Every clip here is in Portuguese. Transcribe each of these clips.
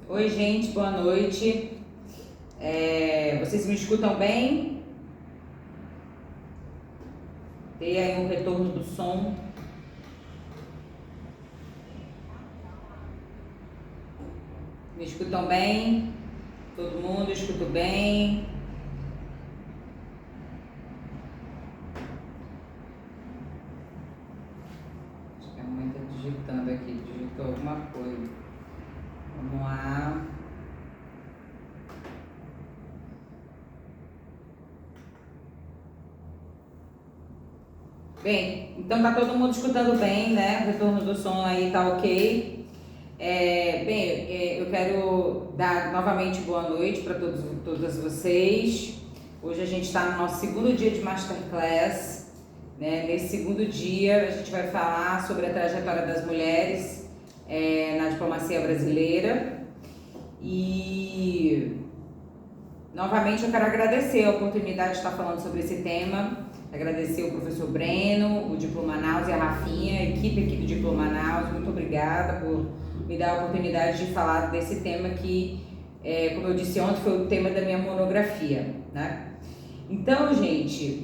Oi, gente, boa noite. Vocês me escutam bem? Tem aí um retorno do som. Me escutam bem? Todo mundo escuta bem? Acho que a mãe está digitando aqui, digitou alguma coisa. Vamos lá. Bem, então tá todo mundo escutando bem, né? O retorno do som aí tá ok. Eu quero dar novamente boa noite para todas vocês. Hoje a gente está no nosso segundo dia de Masterclass, né? Nesse segundo dia a gente vai falar sobre a trajetória das mulheres na diplomacia brasileira. E novamente eu quero agradecer a oportunidade de estar falando sobre esse tema. Agradecer o professor Breno, o Diplo Manaus e a Rafinha, a equipe Diplo Manaus. Muito obrigada por me dar a oportunidade de falar desse tema que, como eu disse ontem, foi o tema da minha monografia, né? Então, gente,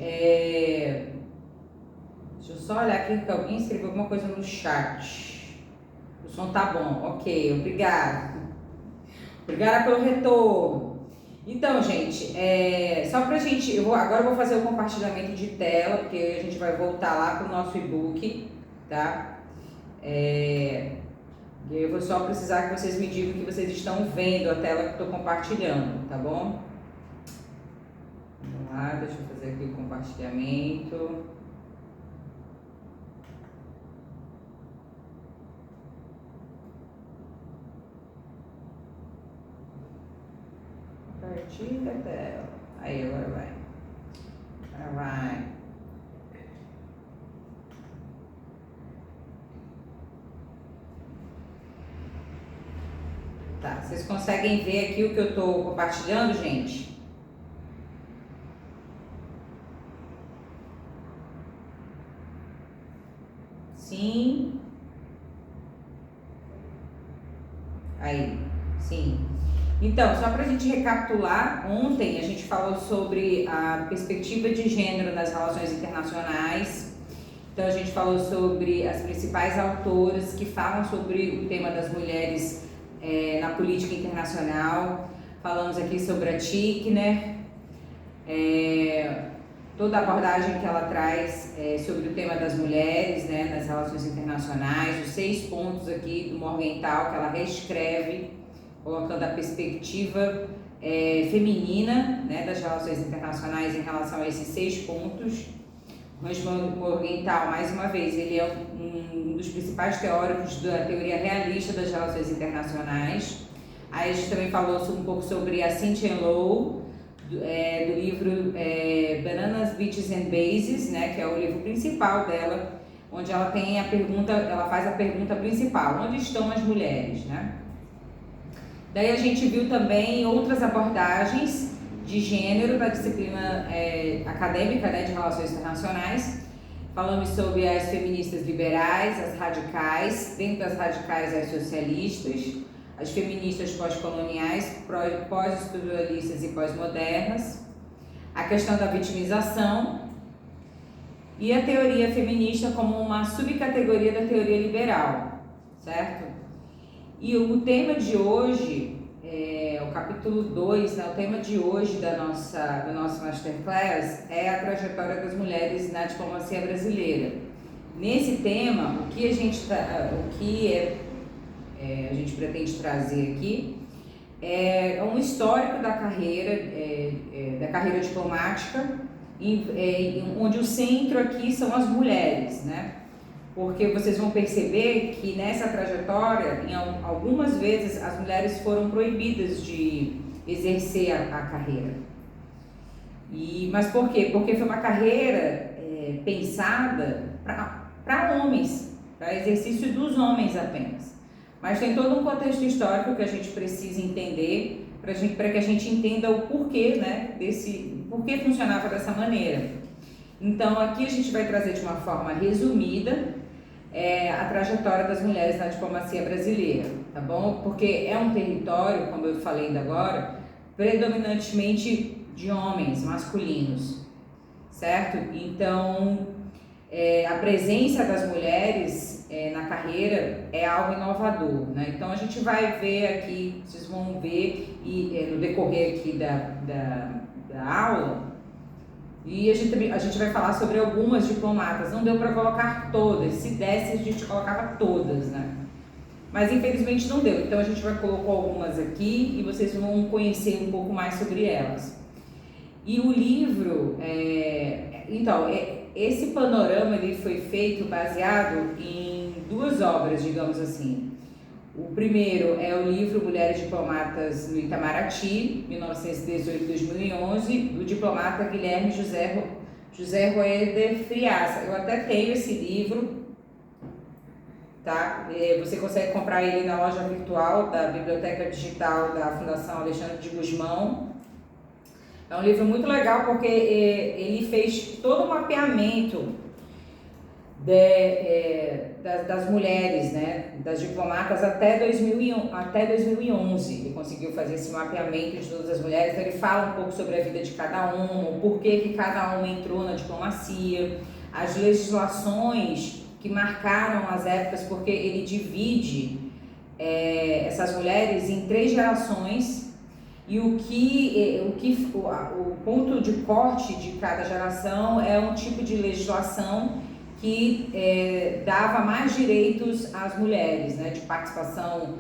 deixa eu só olhar aqui que alguém escreveu alguma coisa no chat. O som tá bom, ok, obrigada. Obrigada pelo retorno. Então, gente, só pra gente, agora eu vou fazer o compartilhamento de tela, porque a gente vai voltar lá pro nosso e-book, tá? Eu vou só precisar que vocês me digam que vocês estão vendo a tela que eu estou compartilhando, tá bom? Vamos lá, deixa eu fazer aqui o compartilhamento. Compartilha a tela. Aí, agora vai. Agora vai. Tá, vocês conseguem ver aqui o que eu estou compartilhando, gente? Sim. Aí, sim. Então, só para a gente recapitular, ontem a gente falou sobre a perspectiva de gênero nas relações internacionais. Então, a gente falou sobre as principais autoras que falam sobre o tema das mulheres na política internacional. Falamos aqui sobre a Tickner, toda a abordagem que ela traz sobre o tema das mulheres, né, nas relações internacionais, os 6 pontos aqui do Morgenthau que ela reescreve, colocando a perspectiva feminina, né, das relações internacionais em relação a esses 6 pontos. Mas Morgenthau, mais uma vez, ele é um dos principais teóricos da teoria realista das relações internacionais. Aí a gente também falou um pouco sobre a Cynthia Lowe, do livro Bananas, Beaches and Bases, né, que é o livro principal dela, onde ela tem ela faz a pergunta principal: onde estão as mulheres, né? Daí a gente viu também outras abordagens de gênero da disciplina acadêmica, né, de relações internacionais. Falamos sobre as feministas liberais, as radicais, dentro das radicais as socialistas, as feministas pós-coloniais, pós-estruturalistas e pós-modernas, a questão da vitimização e a teoria feminista como uma subcategoria da teoria liberal, certo? E o tema de hoje, o capítulo 2, né, o tema de hoje do nosso Masterclass é a trajetória das mulheres na diplomacia brasileira. Nesse tema, o que a gente pretende trazer aqui é um histórico da carreira diplomática, onde o centro aqui são as mulheres, né? Porque vocês vão perceber que nessa trajetória, algumas vezes, as mulheres foram proibidas de exercer a carreira. Mas por quê? Porque foi uma carreira pensada para homens, para exercício dos homens apenas. Mas tem todo um contexto histórico que a gente precisa entender para que a gente entenda o porquê, né, por que funcionava dessa maneira. Então, aqui a gente vai trazer de uma forma resumida a trajetória das mulheres na diplomacia brasileira, tá bom? Porque é um território, como eu falei ainda agora, predominantemente de homens masculinos, certo? Então, a presença das mulheres na carreira é algo inovador, né? Então a gente vai ver aqui, vocês vão ver no decorrer aqui da aula, e a gente vai falar sobre algumas diplomatas. Não deu para colocar todas, se desse a gente colocava todas, né? Mas infelizmente não deu, então a gente vai colocar algumas aqui e vocês vão conhecer um pouco mais sobre elas. E o livro, esse panorama ele foi feito baseado em duas obras, digamos assim. O primeiro é o livro Mulheres Diplomatas no Itamaraty, 1918-2011, do diplomata Guilherme José Roeder Friaça. Eu até tenho esse livro, tá? Você consegue comprar ele na loja virtual da Biblioteca Digital da Fundação Alexandre de Gusmão. É um livro muito legal porque ele fez todo o mapeamento das mulheres, né, das diplomatas até 2011. Ele conseguiu fazer esse mapeamento de todas as mulheres. Então ele fala um pouco sobre a vida de cada uma, o porquê que cada uma entrou na diplomacia, as legislações que marcaram as épocas, porque ele divide essas mulheres em 3 gerações. E o ponto de corte de cada geração é um tipo de legislação que dava mais direitos às mulheres, né, de participação,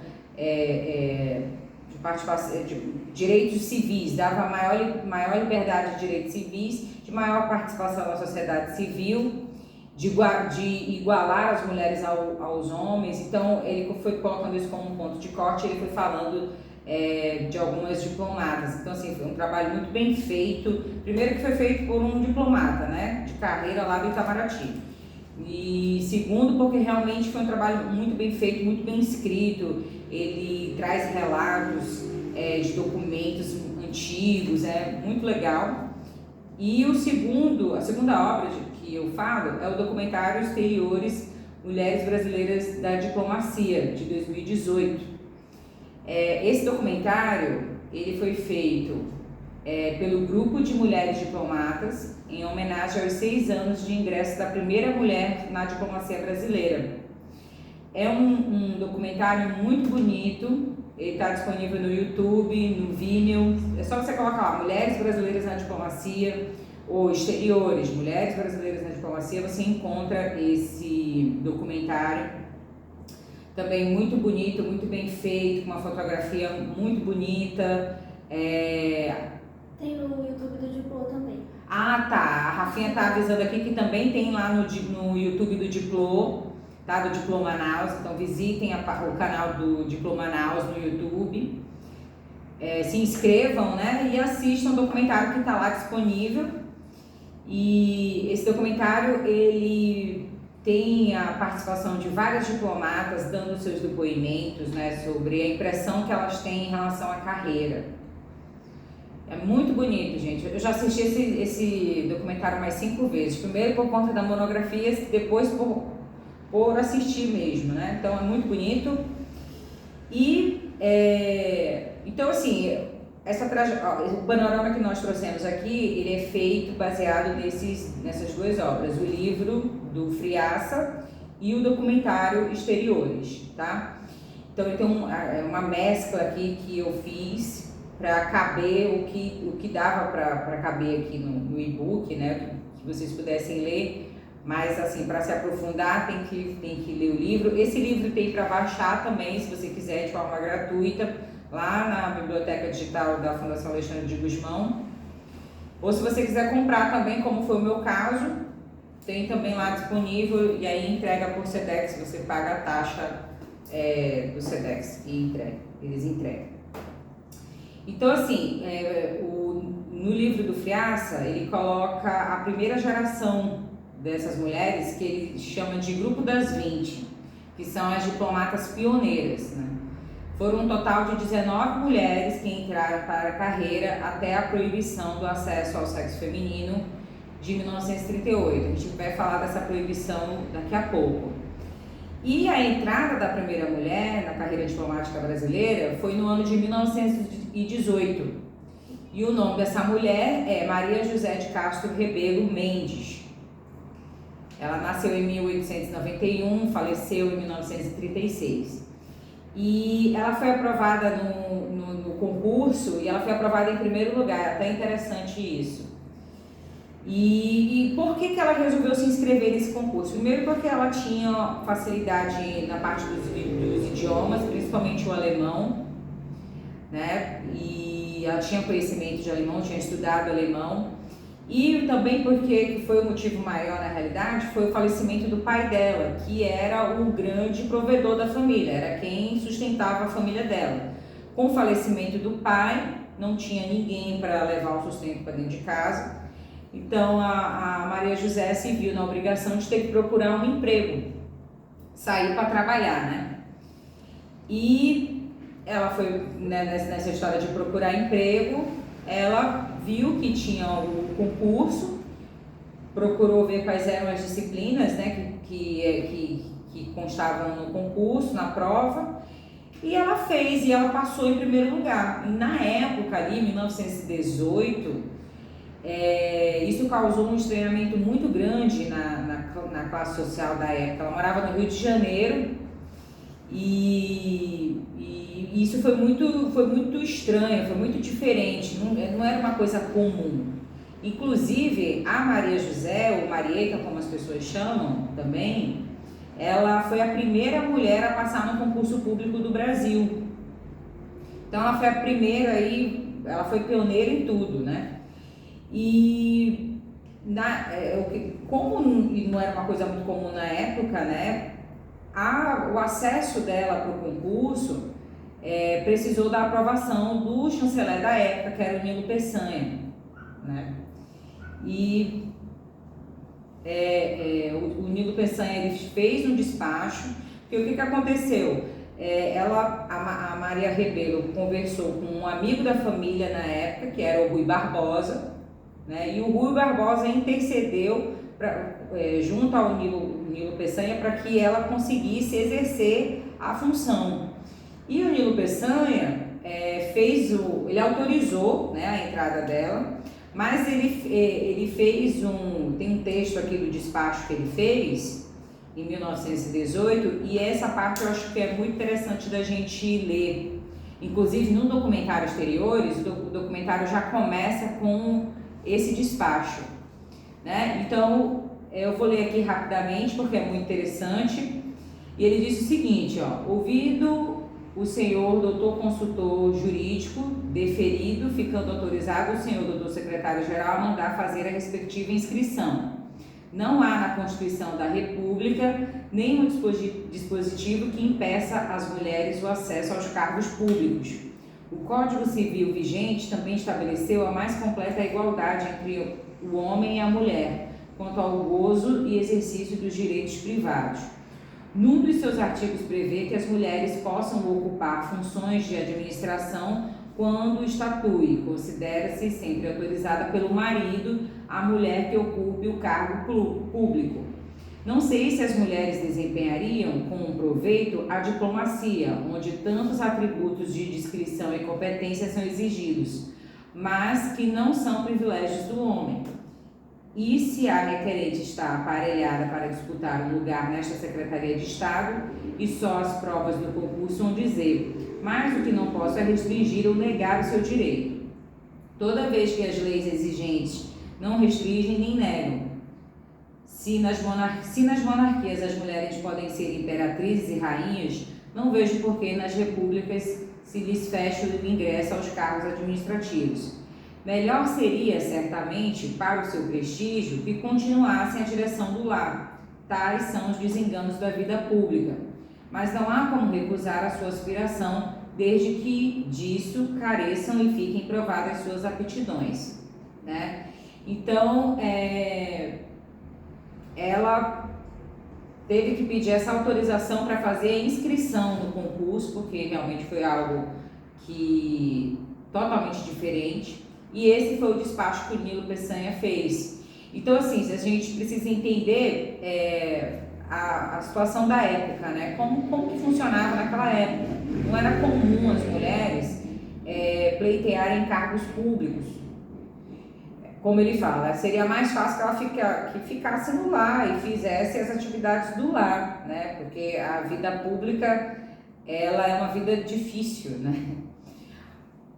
de direitos civis, dava maior liberdade de direitos civis, de maior participação na sociedade civil, de igualar as mulheres aos homens. Então ele foi colocando isso como um ponto de corte, ele foi falando de algumas diplomatas. Então assim, foi um trabalho muito bem feito, primeiro que foi feito por um diplomata, né, de carreira lá do Itamaraty. E segundo, porque realmente foi um trabalho muito bem feito, muito bem escrito. Ele traz relatos de documentos antigos, muito legal. E a segunda obra que eu falo é o documentário Exteriores, Mulheres Brasileiras da Diplomacia, de 2018. Esse documentário ele foi feito pelo Grupo de Mulheres Diplomatas, em homenagem aos 6 anos de ingresso da primeira mulher na diplomacia brasileira. É um documentário muito bonito, ele está disponível no YouTube, no Vimeo. É só você colocar lá, Mulheres Brasileiras na Diplomacia, ou Exteriores, Mulheres Brasileiras na Diplomacia, você encontra esse documentário. Também muito bonito, muito bem feito, com uma fotografia muito bonita. Tem no YouTube do Diplo também. Ah, tá. A Rafinha tá avisando aqui que também tem lá no YouTube do Diplo, tá? Do Diplo Manaus. Então visitem o canal do Diplo Manaus no YouTube. Se inscrevam, né? E assistam o documentário que está lá disponível. E esse documentário, ele tem a participação de várias diplomatas dando seus depoimentos, né? Sobre a impressão que elas têm em relação à carreira. É muito bonito, gente. Eu já assisti esse documentário mais 5 vezes. Primeiro por conta da monografia, depois por assistir mesmo, né? Então é muito bonito. E, então assim, o panorama que nós trouxemos aqui, ele é feito baseado nessas 2 obras. O livro do Friaça e o documentário Exteriores, tá? Então ele tem uma mescla aqui que eu fiz para caber o que dava para caber aqui no e-book, né? Que vocês pudessem ler, mas assim, para se aprofundar tem que ler o livro. Esse livro tem para baixar também, se você quiser, de forma gratuita, lá na Biblioteca Digital da Fundação Alexandre de Gusmão. Ou se você quiser comprar também, como foi o meu caso, tem também lá disponível, e aí entrega por Sedex, você paga a taxa do Sedex e eles entregam. Então assim, no livro do Friaça, ele coloca a primeira geração dessas mulheres, que ele chama de Grupo das 20, que são as diplomatas pioneiras, né? Foram um total de 19 mulheres que entraram para a carreira até a proibição do acesso ao sexo feminino de 1938. A gente vai falar dessa proibição daqui a pouco. E a entrada da primeira mulher na carreira diplomática brasileira foi no ano de 1918. E o nome dessa mulher é Maria José de Castro Rebelo Mendes. Ela nasceu em 1891, faleceu em 1936. E ela foi aprovada no concurso e ela foi aprovada em primeiro lugar, até interessante isso. E por que ela resolveu se inscrever nesse concurso? Primeiro porque ela tinha facilidade na parte dos idiomas, principalmente o alemão, né? E ela tinha conhecimento de alemão, tinha estudado alemão. E também porque, que foi o motivo maior na realidade, foi o falecimento do pai dela, que era o grande provedor da família, era quem sustentava a família dela. Com o falecimento do pai, não tinha ninguém para levar o sustento para dentro de casa. Então a Maria José se viu na obrigação de ter que procurar um emprego, sair para trabalhar, né? E ela foi, né, nessa história de procurar emprego, ela viu que tinha o concurso, procurou ver quais eram as disciplinas, né, que constavam no concurso, na prova, e ela fez, e ela passou em primeiro lugar. E na época ali, 1918, isso causou um estranhamento muito grande na classe social da época. Ela morava no Rio de Janeiro e isso foi muito estranho, foi muito diferente, não era uma coisa comum. Inclusive, a Maria José, ou Marieta, como as pessoas chamam também, ela foi a primeira mulher a passar no concurso público do Brasil. Então ela foi a primeira aí, ela foi pioneira em tudo, né? E como não era uma coisa muito comum na época, né? O acesso dela para o concurso precisou da aprovação do chanceler da época, que era o Nilo Peçanha, né? E o Nilo Peçanha, ele fez um despacho, porque o que aconteceu? A Maria Rebelo conversou com um amigo da família na época, que era o Rui Barbosa, né? E o Rui Barbosa intercedeu junto ao Nilo Peçanha para que ela conseguisse exercer a função. E o Nilo Peçanha ele autorizou, né, a entrada dela, mas ele fez tem um texto aqui do despacho que ele fez em 1918, e essa parte eu acho que é muito interessante da gente ler. Inclusive no documentário Exteriores, o documentário já começa com esse despacho, né? Então eu vou ler aqui rapidamente porque é muito interessante. E ele diz o seguinte, ouvido o senhor doutor consultor jurídico deferido, ficando autorizado o senhor doutor secretário-geral a mandar fazer a respectiva inscrição. Não há na Constituição da República nenhum dispositivo que impeça às mulheres o acesso aos cargos públicos. O Código Civil vigente também estabeleceu a mais completa igualdade entre o homem e a mulher, quanto ao gozo e exercício dos direitos privados. Num dos seus artigos prevê que as mulheres possam ocupar funções de administração quando estatue, considera-se sempre autorizada pelo marido a mulher que ocupe o cargo público. Não sei se as mulheres desempenhariam com proveito a diplomacia, onde tantos atributos de discrição e competência são exigidos, mas que não são privilégios do homem. E se a requerente está aparelhada para disputar um lugar nesta Secretaria de Estado, e só as provas do concurso vão dizer, mas o que não posso é restringir ou negar o seu direito. Toda vez que as leis exigentes não restringem nem negam. Se nas monarquias as mulheres podem ser imperatrizes e rainhas, não vejo por que nas repúblicas se lhes fecha o ingresso aos cargos administrativos. Melhor seria, certamente, para o seu prestígio, que continuassem a direção do lar. Tais são os desenganos da vida pública. Mas não há como recusar a sua aspiração, desde que disso careçam e fiquem provadas suas aptidões, né? Então, ela teve que pedir essa autorização para fazer a inscrição no concurso, porque realmente foi algo que totalmente diferente. E esse foi o despacho que o Nilo Peçanha fez. Então, assim, a gente precisa entender a situação da época, né? Como que funcionava naquela época. Não era comum as mulheres pleitearem cargos públicos. Como ele fala, seria mais fácil que ela ficasse no lar e fizesse as atividades do lar, né? Porque a vida pública, ela é uma vida difícil, né?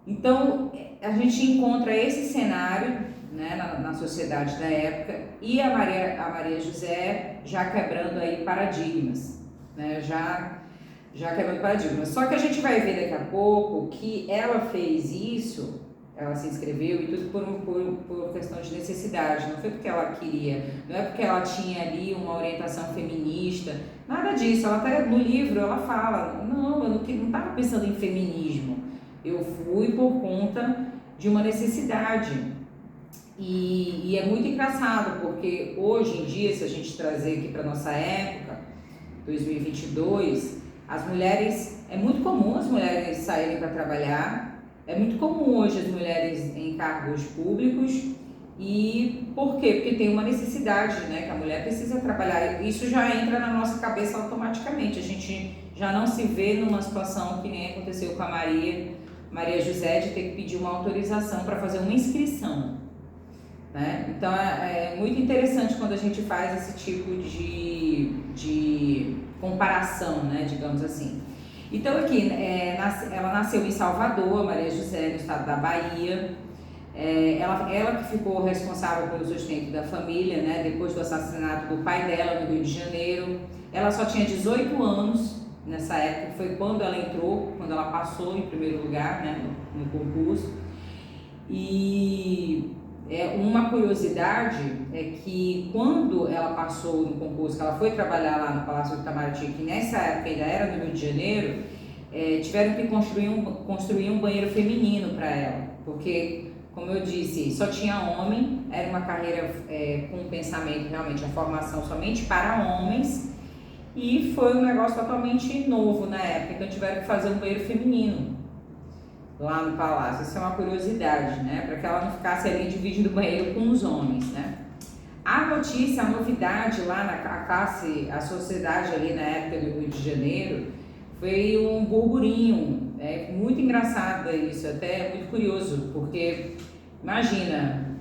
Então, a gente encontra esse cenário, né, na sociedade da época, e a Maria José já quebrando aí paradigmas, né? Já quebrando paradigmas. Só que a gente vai ver daqui a pouco que ela fez isso. Ela se inscreveu e tudo por questão de necessidade, não foi porque ela queria, não é porque ela tinha ali uma orientação feminista, nada disso. Ela até no livro ela fala, não, eu não estava pensando em feminismo, eu fui por conta de uma necessidade. E é muito engraçado, porque hoje em dia, se a gente trazer aqui para nossa época, 2022, as mulheres, é muito comum as mulheres saírem para trabalhar. É muito comum hoje as mulheres em cargos públicos. E por quê? Porque tem uma necessidade, né? Que a mulher precisa trabalhar. Isso já entra na nossa cabeça automaticamente. A gente já não se vê numa situação que nem aconteceu com a Maria José, de ter que pedir uma autorização para fazer uma inscrição, né? Então é muito interessante quando a gente faz esse tipo de comparação, né? Digamos assim. Então aqui, ela nasceu em Salvador, Maria José, no estado da Bahia. Ela que ficou responsável pelo sustento da família, né, depois do assassinato do pai dela no Rio de Janeiro. Ela só tinha 18 anos nessa época, foi quando ela entrou, quando ela passou em primeiro lugar, né, no concurso. E uma curiosidade é que quando ela passou no concurso, que ela foi trabalhar lá no Palácio do Itamaraty, que nessa época ainda era no Rio de Janeiro, tiveram que construir um banheiro feminino para ela, porque, como eu disse, só tinha homem, era uma carreira com um pensamento, realmente, a formação somente para homens, e foi um negócio totalmente novo na época, então tiveram que fazer um banheiro feminino lá no palácio. Isso é uma curiosidade, né? Para que ela não ficasse ali dividindo o banheiro com os homens, né? A notícia, a novidade lá na classe, a sociedade ali na época do Rio de Janeiro, foi um burburinho, muito engraçado isso, até muito curioso, porque imagina,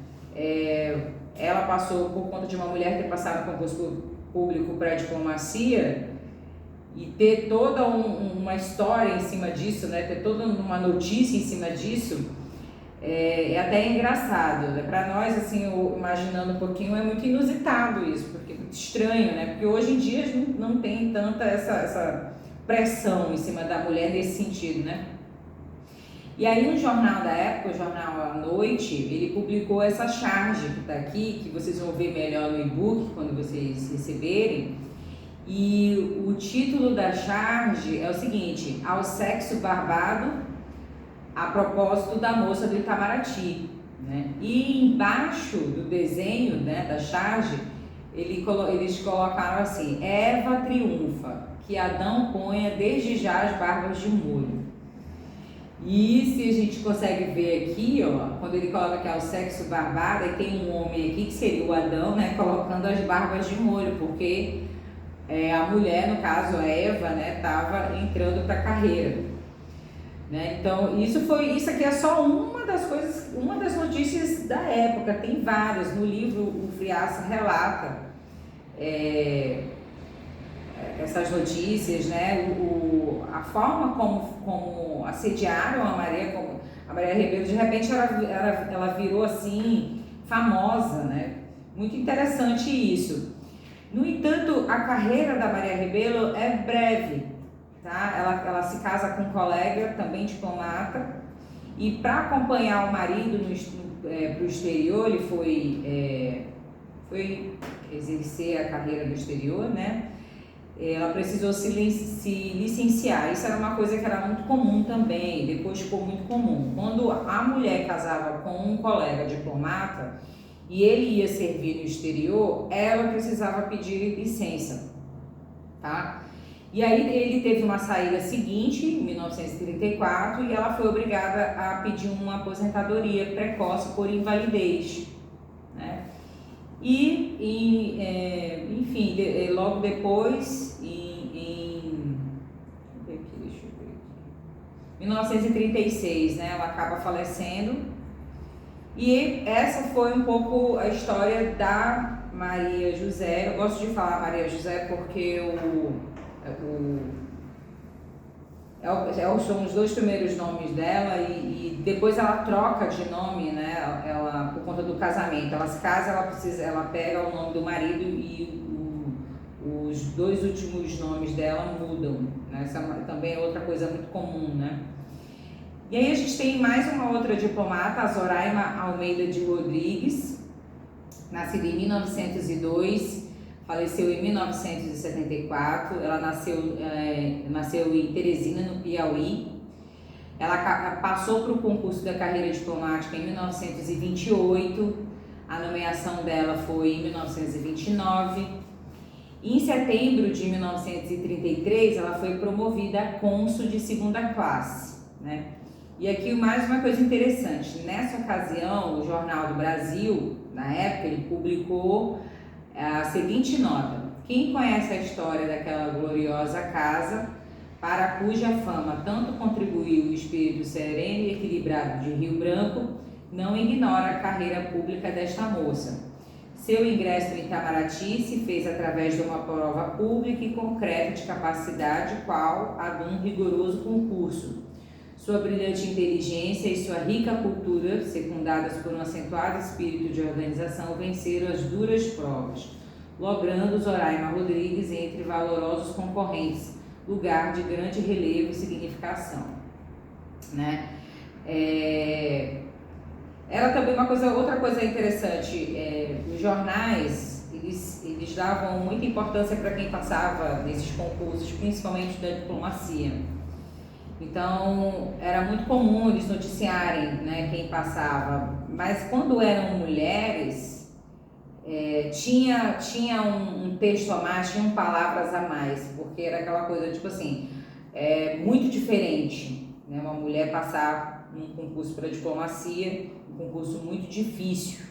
ela passou por conta de uma mulher ter passado no concurso público para a diplomacia, e ter toda uma história em cima disso, né? Ter toda uma notícia em cima disso, é até engraçado, né? Para nós, assim, imaginando um pouquinho, é muito inusitado isso, porque é muito estranho, né? Porque hoje em dia não tem tanta essa pressão em cima da mulher nesse sentido, né? E aí um jornal da época, o jornal à noite, ele publicou essa charge que está aqui, que vocês vão ver melhor no e-book quando vocês receberem. E o título da charge é o seguinte: ao sexo barbado, a propósito da moça do Itamaraty, né? E embaixo do desenho, né, da charge, eles colocaram assim: Eva triunfa, que Adão ponha desde já as barbas de molho. E se a gente consegue ver aqui, ó, quando ele coloca que é o sexo barbado, aí tem um homem aqui que seria o Adão, né, colocando as barbas de molho, porque a mulher, no caso a Eva, né, estava entrando para a carreira, né? Então isso aqui é só uma das coisas, uma das notícias da época. Tem várias no livro. O Friaça relata essas notícias, né? A forma como assediaram a Maria Rebelo. De repente ela virou assim famosa, né? Muito interessante isso. No entanto, a carreira da Maria Rebelo é breve, tá? Ela se casa com um colega, também diplomata, e para acompanhar o marido para o exterior, ele foi exercer a carreira no exterior, né? Ela precisou se licenciar. Isso era uma coisa que era muito comum também, depois ficou muito comum. Quando a mulher casava com um colega diplomata, e ele ia servir no exterior, ela precisava pedir licença, tá? E aí ele teve uma saída seguinte, em 1934, e ela foi obrigada a pedir uma aposentadoria precoce por invalidez, né? Enfim, logo depois, deixa eu ver aqui, 1936, né, ela acaba falecendo. E essa foi um pouco a história da Maria José. Eu gosto de falar Maria José porque são os dois primeiros nomes dela e depois ela troca de nome, né? Ela, por conta do casamento. Ela se casa, ela pega o nome do marido e os dois últimos nomes dela mudam, né? Essa também é outra coisa muito comum, né? E aí a gente tem mais uma outra diplomata, a Zoraima Almeida de Rodrigues, nascida em 1902, faleceu em 1974. Ela nasceu em Teresina, no Piauí. Ela passou para o concurso da carreira diplomática em 1928. A nomeação dela foi em 1929. Em setembro de 1933, ela foi promovida a cônsul de segunda classe, né? E aqui mais uma coisa interessante, nessa ocasião o Jornal do Brasil, na época, ele publicou a seguinte nota: quem conhece a história daquela gloriosa casa, para cuja fama tanto contribuiu o espírito sereno e equilibrado de Rio Branco, não ignora a carreira pública desta moça. Seu ingresso em Itamaraty se fez através de uma prova pública e concreta de capacidade, qual a de um rigoroso concurso. Sua brilhante inteligência e sua rica cultura, secundadas por um acentuado espírito de organização, venceram as duras provas, logrando Zoraima Rodrigues entre valorosos concorrentes, lugar de grande relevo e significação, né? Era também outra coisa interessante, os jornais, eles davam muita importância para quem passava nesses concursos, principalmente da diplomacia. Então, era muito comum eles noticiarem, né, quem passava, mas quando eram mulheres, tinha um texto a mais, tinham palavras a mais, porque era aquela coisa, tipo assim, muito diferente, né, uma mulher passar num concurso para diplomacia, um concurso muito difícil,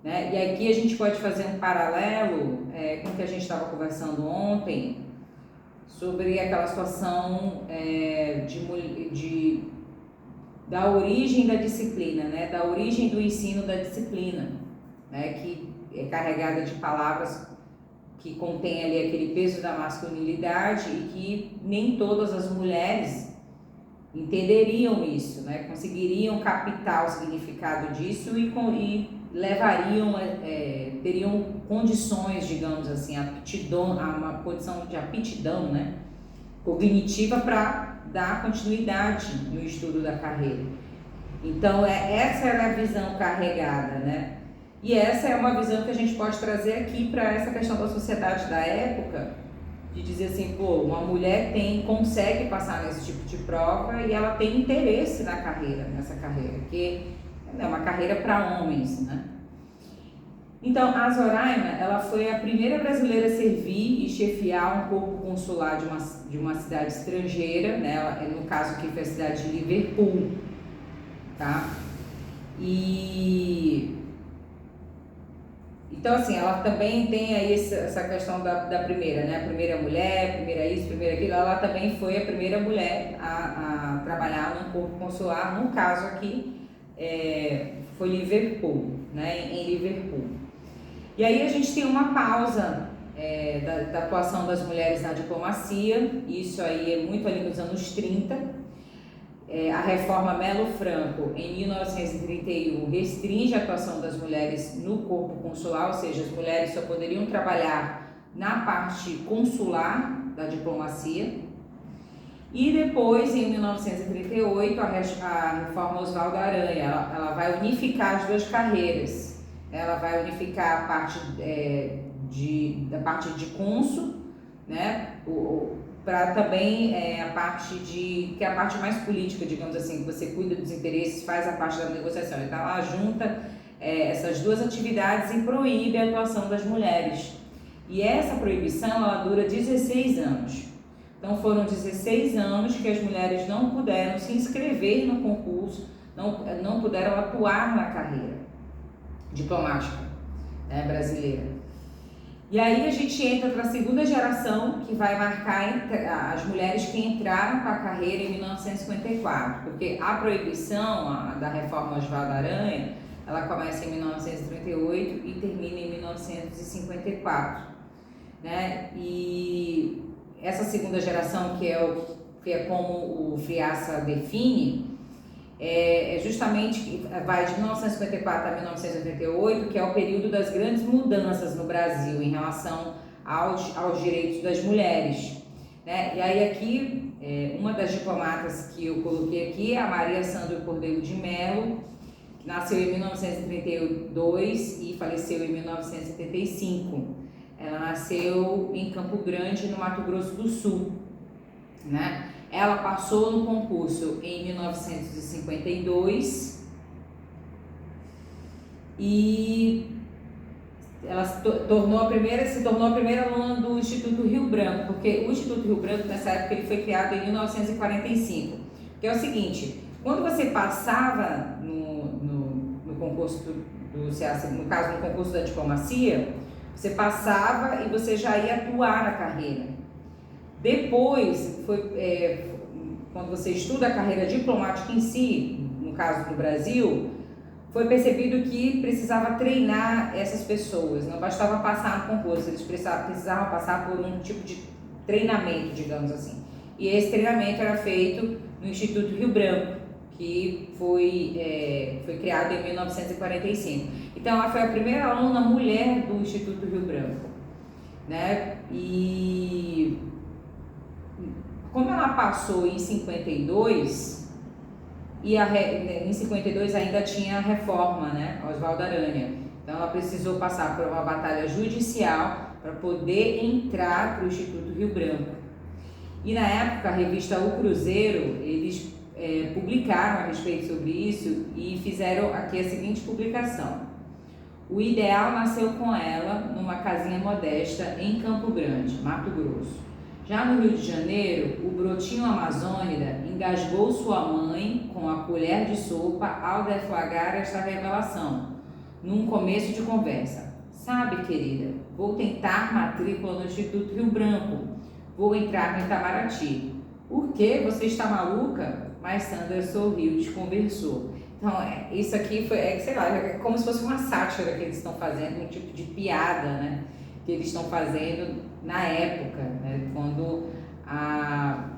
né? E aqui a gente pode fazer um paralelo com o que a gente estava conversando ontem, sobre aquela situação da origem da disciplina, né? Da origem do ensino da disciplina, né? Que é carregada de palavras que contém ali aquele peso da masculinidade e que nem todas as mulheres entenderiam isso, né? Conseguiriam captar o significado disso e levariam, teriam condições, digamos assim, uma condição de aptidão, né, cognitiva para dar continuidade no estudo da carreira. Então, essa era a visão carregada, né? E essa é uma visão que a gente pode trazer aqui para essa questão da sociedade da época, de dizer assim, pô, uma mulher consegue passar nesse tipo de prova e ela tem interesse nessa carreira, que é uma carreira para homens, né? Então, a Zoraima, ela foi a primeira brasileira a servir e chefiar um corpo consular de uma cidade estrangeira, né? No caso aqui foi a cidade de Liverpool, tá? Então, assim, ela também tem aí essa questão da primeira, né? A primeira mulher, primeira isso, primeira aquilo. Ela também foi a primeira mulher a trabalhar num corpo consular. No caso aqui, foi Liverpool, né? Em Liverpool. E aí a gente tem uma pausa da atuação das mulheres na diplomacia. Isso aí é muito ali nos anos 30. A reforma Melo Franco, em 1931, restringe a atuação das mulheres no corpo consular, ou seja, as mulheres só poderiam trabalhar na parte consular da diplomacia. E depois, em 1938, a reforma Oswaldo Aranha, ela vai unificar as duas carreiras. Ela vai unificar a parte da parte de cônsul, né? Para também a parte que é a parte mais política, digamos assim, que você cuida dos interesses, faz a parte da negociação. Então ela junta essas duas atividades e proíbe a atuação das mulheres. E essa proibição ela dura 16 anos. Então foram 16 anos que as mulheres não puderam se inscrever no concurso, não puderam atuar na carreira diplomática, né, brasileira. E aí a gente entra para a segunda geração, que vai marcar as mulheres que entraram para a carreira em 1954, porque a proibição da reforma Oswaldo Aranha, ela começa em 1938 e termina em 1954, né? E essa segunda geração, que é como o Friaça define, justamente vai de 1954 a 1988, que é o período das grandes mudanças no Brasil em relação aos direitos das mulheres, né? E aí aqui, uma das diplomatas que eu coloquei aqui é a Maria Sandra Cordeiro de Mello, que nasceu em 1932 e faleceu em 1975. Ela nasceu em Campo Grande, no Mato Grosso do Sul, né? Ela passou no concurso em 1952 e ela se tornou a primeira aluna do Instituto Rio Branco, porque o Instituto Rio Branco, nessa época, ele foi criado em 1945, que é o seguinte: quando você passava no concurso do CEAC, no caso no concurso da diplomacia, você passava e você já ia atuar na carreira. Depois, quando você estuda a carreira diplomática em si, no caso do Brasil, foi percebido que precisava treinar essas pessoas, não bastava passar no concurso, eles precisavam passar por um tipo de treinamento, digamos assim. E esse treinamento era feito no Instituto Rio Branco, que foi criado em 1945. Então, ela foi a primeira aluna mulher do Instituto Rio Branco, né? E como ela passou em 52, em 52 ainda tinha a reforma, né, Oswaldo Aranha. Então ela precisou passar por uma batalha judicial para poder entrar para o Instituto Rio Branco. E na época a revista O Cruzeiro, eles publicaram a respeito sobre isso e fizeram aqui a seguinte publicação: o ideal nasceu com ela numa casinha modesta em Campo Grande, Mato Grosso. Já no Rio de Janeiro, o brotinho amazônida engasgou sua mãe com a colher de sopa ao deflagrar esta revelação, num começo de conversa. Sabe, querida, vou tentar matrícula no Instituto Rio Branco. Vou entrar no Itamaraty. Por quê? Você está maluca? Mas Sandra sorriu e desconversou. Então, isso aqui foi, sei lá, é como se fosse uma sátira que eles estão fazendo, um tipo de piada, né? Que eles estão fazendo na época, né? Quando a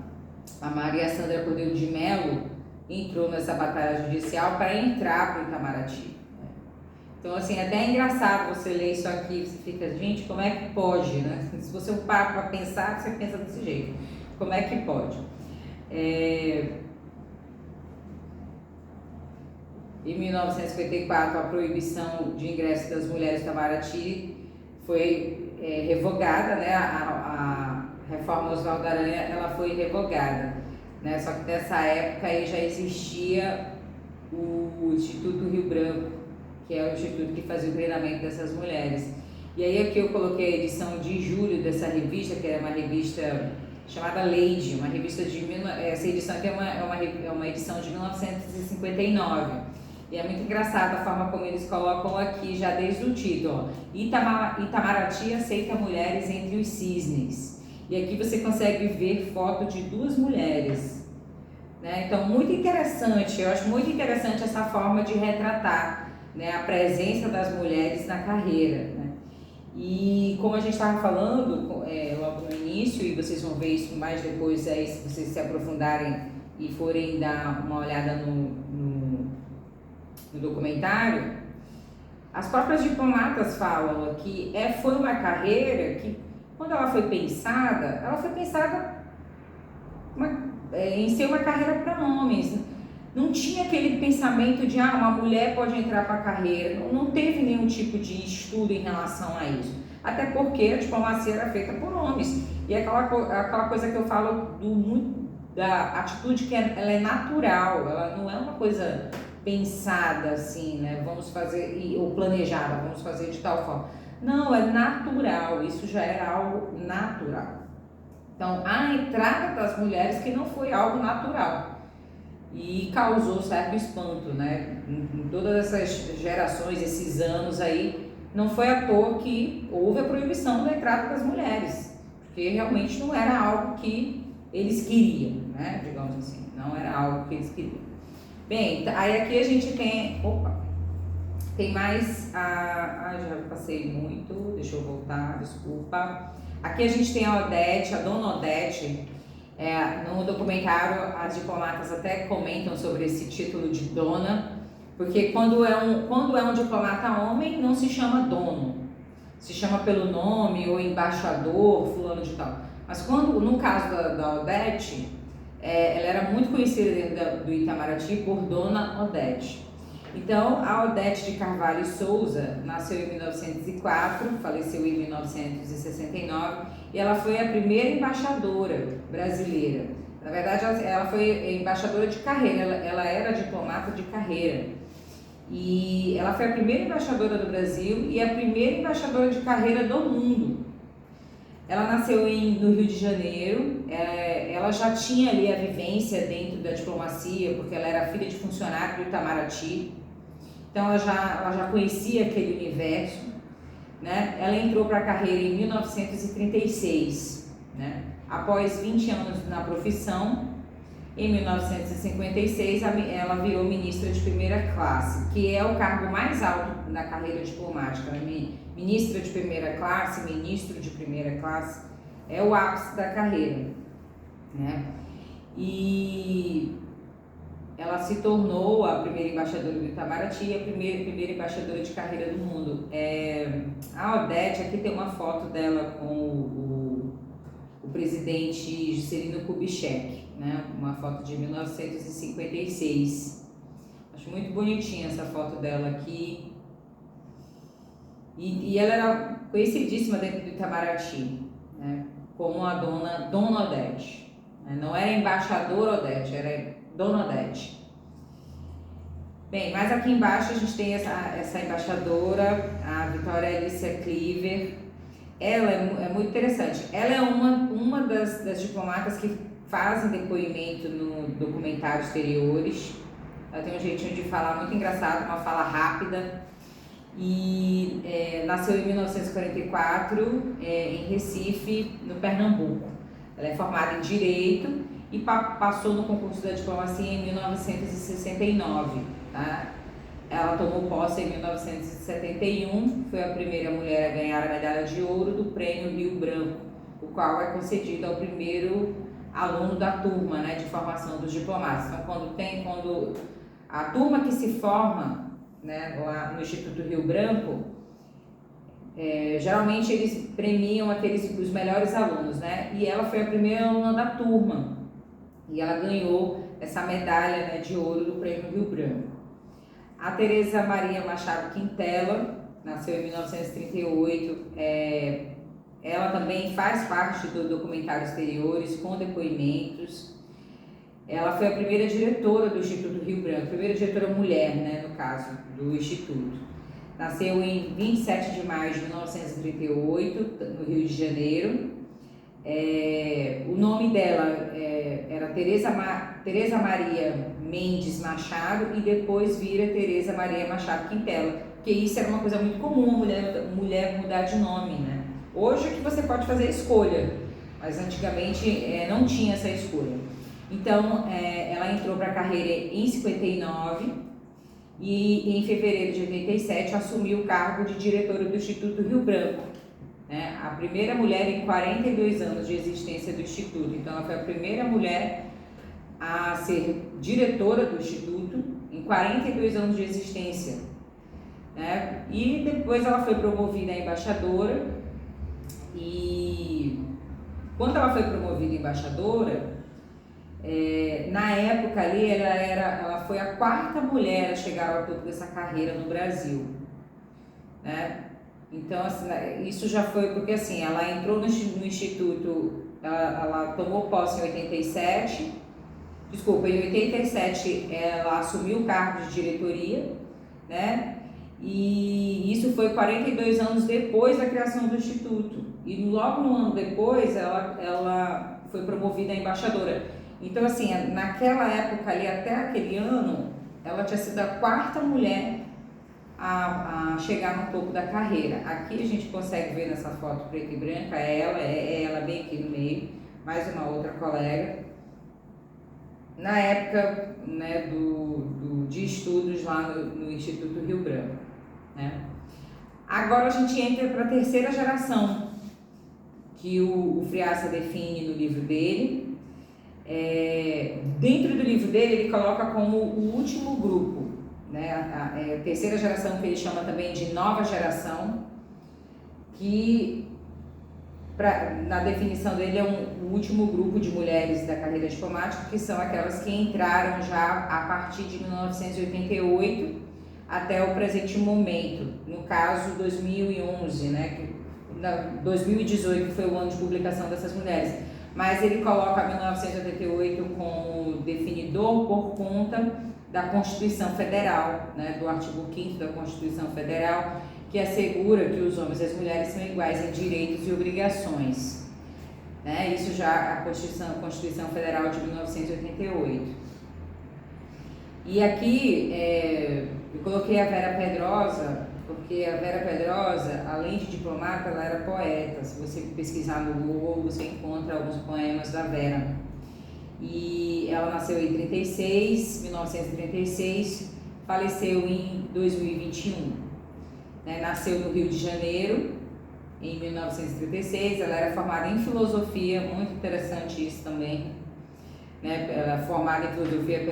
Maria Sandra Cordeiro de Mello entrou nessa batalha judicial para entrar para o Itamaraty. Então, assim, até é engraçado você ler isso aqui, você fica, gente, como é que pode, né? Se você parar para pensar, você pensa desse jeito. Como é que pode? Em 1954, a proibição de ingresso das mulheres no Itamaraty foi revogada, né? A reforma Oswaldo Aranha, ela foi revogada, né? Só que nessa época aí já existia o Instituto Rio Branco, que é o instituto que fazia o treinamento dessas mulheres. E aí aqui eu coloquei a edição de julho dessa revista, que é uma revista chamada Lady, uma revista essa edição aqui é uma edição de 1959. E é muito engraçado a forma como eles colocam aqui, já desde o título, Itamaraty aceita mulheres entre os cisnes. E aqui você consegue ver foto de duas mulheres, né? Então, muito interessante, eu acho muito interessante essa forma de retratar, né, a presença das mulheres na carreira, né? E como a gente estava falando logo no início, e vocês vão ver isso mais depois aí, se vocês se aprofundarem e forem dar uma olhada no documentário, as próprias diplomatas falam que foi uma carreira que, quando ela foi pensada em ser uma carreira para homens. Não tinha aquele pensamento de uma mulher pode entrar para a carreira, não teve nenhum tipo de estudo em relação a isso, até porque a diplomacia era feita por homens, e aquela coisa que eu falo da atitude que ela é natural, ela não é uma coisa pensada assim, né, vamos fazer, ou planejada, vamos fazer de tal forma. Não, é natural, isso já era algo natural. Então, a entrada das mulheres que não foi algo natural e causou certo espanto, né, em todas essas gerações, esses anos aí, não foi à toa que houve a proibição do retrato das mulheres, porque realmente não era algo que eles queriam, né? Digamos assim, não era algo que eles queriam. Bem, aí aqui a gente tem, tem mais, já passei muito, deixa eu voltar, desculpa. Aqui a gente tem a Odete, a Dona Odete. No documentário as diplomatas até comentam sobre esse título de dona, porque quando é um diplomata homem não se chama dono, se chama pelo nome ou embaixador, fulano de tal. Mas no caso da Odete, ela era muito conhecida dentro do Itamaraty por Dona Odete. Então, a Odete de Carvalho e Souza nasceu em 1904, faleceu em 1969 e ela foi a primeira embaixadora brasileira. Na verdade, ela foi embaixadora de carreira, ela era diplomata de carreira. E ela foi a primeira embaixadora do Brasil e a primeira embaixadora de carreira do mundo. Ela nasceu no Rio de Janeiro, ela já tinha ali a vivência dentro da diplomacia, porque ela era filha de funcionário do Itamaraty, então ela já conhecia aquele universo, né? Ela entrou para a carreira em 1936, né? Após 20 anos na profissão, em 1956 ela virou ministra de primeira classe, que é o cargo mais alto na carreira diplomática, né? Ministra de primeira classe, ministro de primeira classe, é o ápice da carreira, né? E ela se tornou a primeira embaixadora do Itamaraty e a primeira embaixadora de carreira do mundo. A Odete, aqui tem uma foto dela com o presidente Juscelino Kubitschek, né? Uma foto de 1956. Acho muito bonitinha essa foto dela aqui. E ela era conhecidíssima dentro do Itamaraty, né? Como a Dona Odete. Não era embaixadora Odete, era Dona Odete. Bem, mas aqui embaixo a gente tem essa embaixadora, a Vitória Alicia Cliver. Ela é muito interessante. Ela é uma das diplomatas que fazem depoimento no documentário Exteriores. Ela tem um jeitinho de falar muito engraçado, uma fala rápida. E nasceu em 1944 em Recife, no Pernambuco. Ela é formada em Direito e passou no concurso da diplomacia em 1969, tá? Ela tomou posse em 1971, foi a primeira mulher a ganhar a medalha de ouro do Prêmio Rio Branco, o qual é concedido ao primeiro aluno da turma, né, de formação dos diplomatas. Então, quando a turma que se forma, né, lá no Instituto Rio Branco, geralmente eles premiam os melhores alunos, né? E ela foi a primeira aluna da turma e ela ganhou essa medalha, né, de ouro do Prêmio Rio Branco. A Tereza Maria Machado Quintela nasceu em 1938. Ela também faz parte do documentário Exteriores, com depoimentos. Ela foi a primeira diretora do Instituto Rio Branco, a primeira diretora mulher, né, no caso, do Instituto. Nasceu em 27 de maio de 1938, no Rio de Janeiro. O nome dela era Tereza Maria Mendes Machado e depois vira Tereza Maria Machado Quintela, porque isso era uma coisa muito comum, a mulher mudar de nome, né? Hoje é que você pode fazer a escolha, mas antigamente não tinha essa escolha. Então, ela entrou para a carreira em 59 e em fevereiro de 87 assumiu o cargo de diretora do Instituto Rio Branco, né? A primeira mulher em 42 anos de existência do Instituto. Então, ela foi a primeira mulher a ser diretora do Instituto em 42 anos de existência, né? E depois ela foi promovida a embaixadora e quando ela foi promovida a embaixadora, na época ali ela foi a quarta mulher a chegar ao topo dessa carreira no Brasil, né? Então assim, isso já foi porque assim, ela entrou no Instituto, ela tomou posse em 87, desculpa, em 87 ela assumiu o cargo de diretoria, né? E isso foi 42 anos depois da criação do Instituto. E logo no ano depois ela foi promovida a embaixadora. Então, assim, naquela época ali, até aquele ano, ela tinha sido a quarta mulher a chegar no topo da carreira. Aqui a gente consegue ver nessa foto preta e branca, é ela bem aqui no meio, mais uma outra colega. Na época, né, de estudos lá no Instituto Rio Branco, né? Agora a gente entra para a terceira geração, que o Friaça define no livro dele. Dentro do livro dele, ele coloca como o último grupo, né? A terceira geração, que ele chama também de nova geração, que na definição dele é o último grupo de mulheres da carreira diplomática, que são aquelas que entraram já a partir de 1988 até o presente momento, no caso 2011, né? 2018 foi o ano de publicação dessas mulheres, mas ele coloca 1988 como definidor por conta da Constituição Federal, né? Do artigo 5º da Constituição Federal, que assegura que os homens e as mulheres são iguais em direitos e obrigações, né? Isso já a Constituição Federal de 1988. E aqui eu coloquei a Vera Pedrosa, porque a Vera Pedrosa, além de diplomata, ela era poeta. Se você pesquisar no Google, você encontra alguns poemas da Vera. E ela nasceu em 1936, faleceu em 2021. Nasceu no Rio de Janeiro, em 1936, ela era formada em filosofia, muito interessante isso também, né? Ela é formada em filosofia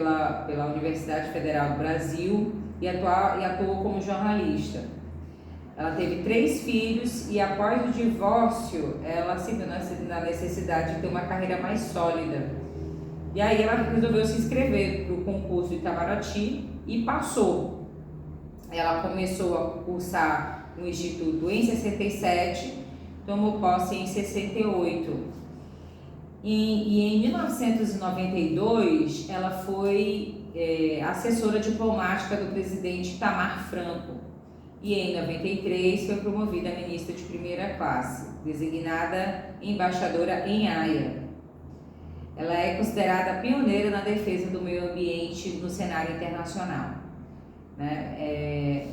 pela Universidade Federal do Brasil e atuou como jornalista. Ela teve 3 filhos e após o divórcio, ela se viu na necessidade de ter uma carreira mais sólida. E aí ela resolveu se inscrever para o concurso de Itamaraty e passou. Ela começou a cursar no Instituto em 67, tomou posse em 68. E em 1992, ela foi assessora diplomática do presidente Itamar Franco. E em 93 foi promovida a ministra de primeira classe, designada embaixadora em Haia. Ela é considerada pioneira na defesa do meio ambiente no cenário internacional, né?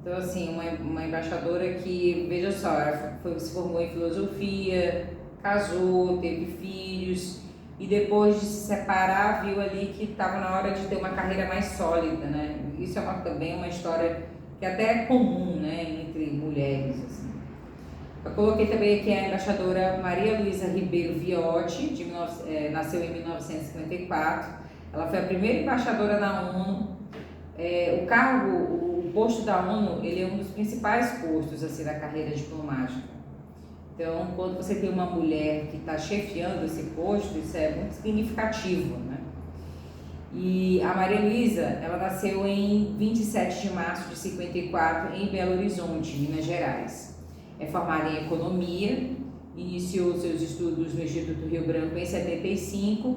Então, assim, uma embaixadora que, veja só, ela se formou em filosofia, casou, teve filhos e depois de se separar viu ali que estava na hora de ter uma carreira mais sólida, né? Isso também uma história que até é comum, né, entre mulheres, assim. Eu coloquei também aqui a embaixadora Maria Luísa Ribeiro Viotti, nasceu em 1954. Ela foi a primeira embaixadora da ONU. O posto da ONU, ele é um dos principais postos assim, da carreira diplomática. Então, quando você tem uma mulher que está chefiando esse posto, isso é muito significativo, né? E a Maria Luísa, ela nasceu em 27 de março de 54 em Belo Horizonte, Minas Gerais. É formada em economia, iniciou seus estudos no Instituto Rio Branco em 75,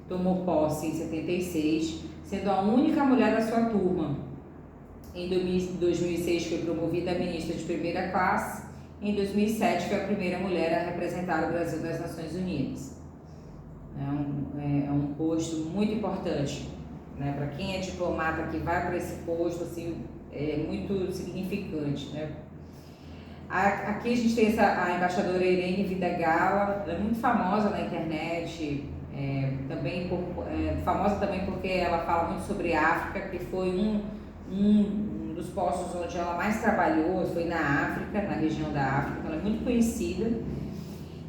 tomou posse em 76, sendo a única mulher da sua turma. Em 2006 foi promovida a ministra de primeira classe. Em 2007 foi a primeira mulher a representar o Brasil nas Nações Unidas. É um posto muito importante, né? Para quem é diplomata que vai para esse posto, assim, é muito significante, né? Aqui a gente tem a embaixadora Irene Vidagala, ela é muito famosa na internet, famosa também porque ela fala muito sobre a África, que foi um dos postos onde ela mais trabalhou, foi na África, na região da África. Ela é muito conhecida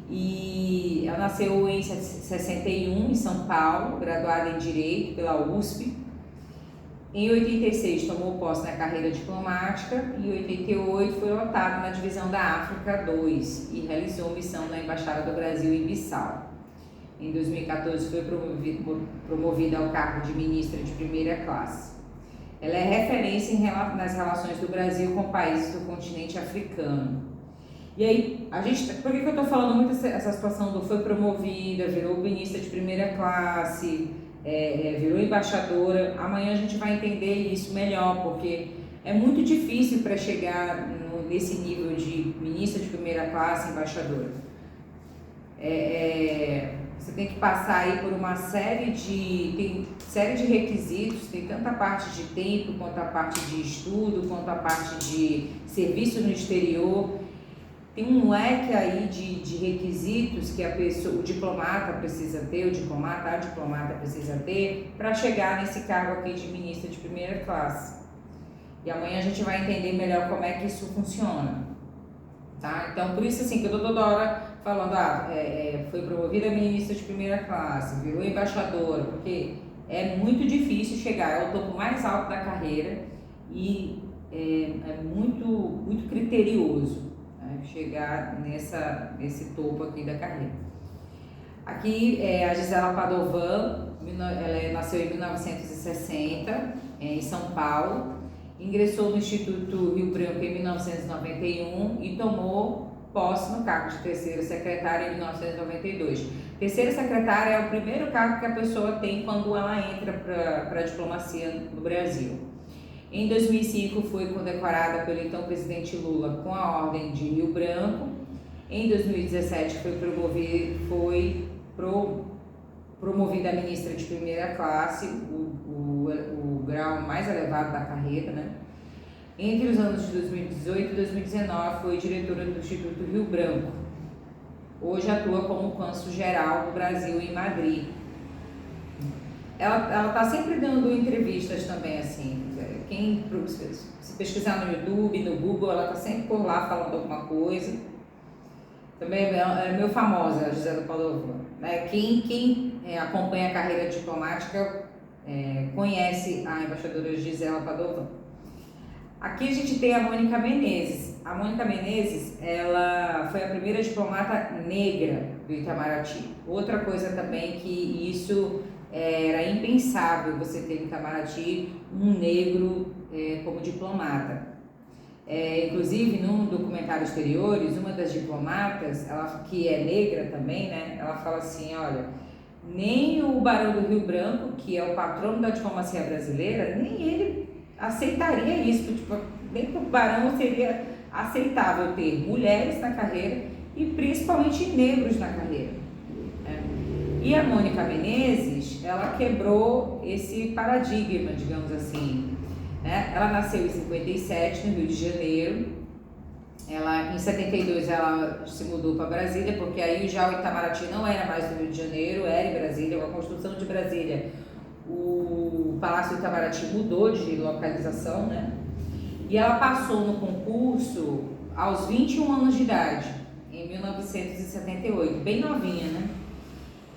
e ela nasceu em 61 em São Paulo, graduada em Direito pela USP. Em 86 tomou posse na carreira diplomática e em 88 foi lotada na divisão da África 2 e realizou missão na Embaixada do Brasil em Bissau. Em 2014 foi promovida ao cargo de ministra de primeira classe. Ela é referência nas relações do Brasil com países do continente africano. E aí, por que eu estou falando muito essa situação do foi promovida, virou ministra de primeira classe, virou embaixadora? Amanhã a gente vai entender isso melhor, porque é muito difícil para chegar nesse nível de ministra de primeira classe, embaixadora. você tem que passar aí por uma série de requisitos, tem tanto a parte de tempo, quanto a parte de estudo, quanto a parte de serviço no exterior. Tem um leque aí de requisitos que o diplomata precisa ter, a diplomata precisa ter para chegar nesse cargo aqui de ministra de primeira classe. E amanhã a gente vai entender melhor como é que isso funciona, tá? Então, por isso assim, que eu tô toda hora falando, foi promovida a ministra de primeira classe, virou embaixadora, porque é muito difícil chegar, é o topo mais alto da carreira e é muito, muito criterioso, né, chegar nesse topo aqui da carreira. Aqui é a Gisela Padovan, ela nasceu em 1960, em São Paulo, ingressou no Instituto Rio Branco em 1991 e tomou posse no cargo de terceira secretária em 1992. Terceira secretária é o primeiro cargo que a pessoa tem quando ela entra para a diplomacia no Brasil. Em 2005 foi condecorada pelo então presidente Lula com a Ordem de Rio Branco. Em 2017 foi promovida a ministra de primeira classe, o grau mais elevado da carreira, né? Entre os anos de 2018 e 2019 foi diretora do Instituto Rio Branco. Hoje atua como cônsul-geral do Brasil em Madrid. Ela está sempre dando entrevistas também, assim. Quem se pesquisar no YouTube, no Google, ela está sempre por lá falando alguma coisa. Também é meio famosa a Gisela Padovan, né? Quem acompanha a carreira diplomática conhece a embaixadora Gisela Padovan. Aqui a gente tem a Mônica Menezes. A Mônica Menezes, ela foi a primeira diplomata negra do Itamaraty. Outra coisa também que isso era impensável, você ter no Itamaraty um negro como diplomata. Inclusive, num documentário Exteriores, uma das diplomatas, ela, que é negra também, né, ela fala assim, olha, nem o Barão do Rio Branco, que é o patrono da diplomacia brasileira, nem ele aceitaria isso, tipo, nem para o Barão seria aceitável ter mulheres na carreira e principalmente negros na carreira. Né? E a Mônica Menezes, ela quebrou esse paradigma, digamos assim. Né? Ela nasceu em 57, no Rio de Janeiro. Em 72 ela se mudou para Brasília, porque aí já o Itamaraty não era mais no Rio de Janeiro, era em Brasília. Com a construção de Brasília, o Palácio Itamaraty mudou de localização, né? E ela passou no concurso aos 21 anos de idade, em 1978, bem novinha, né?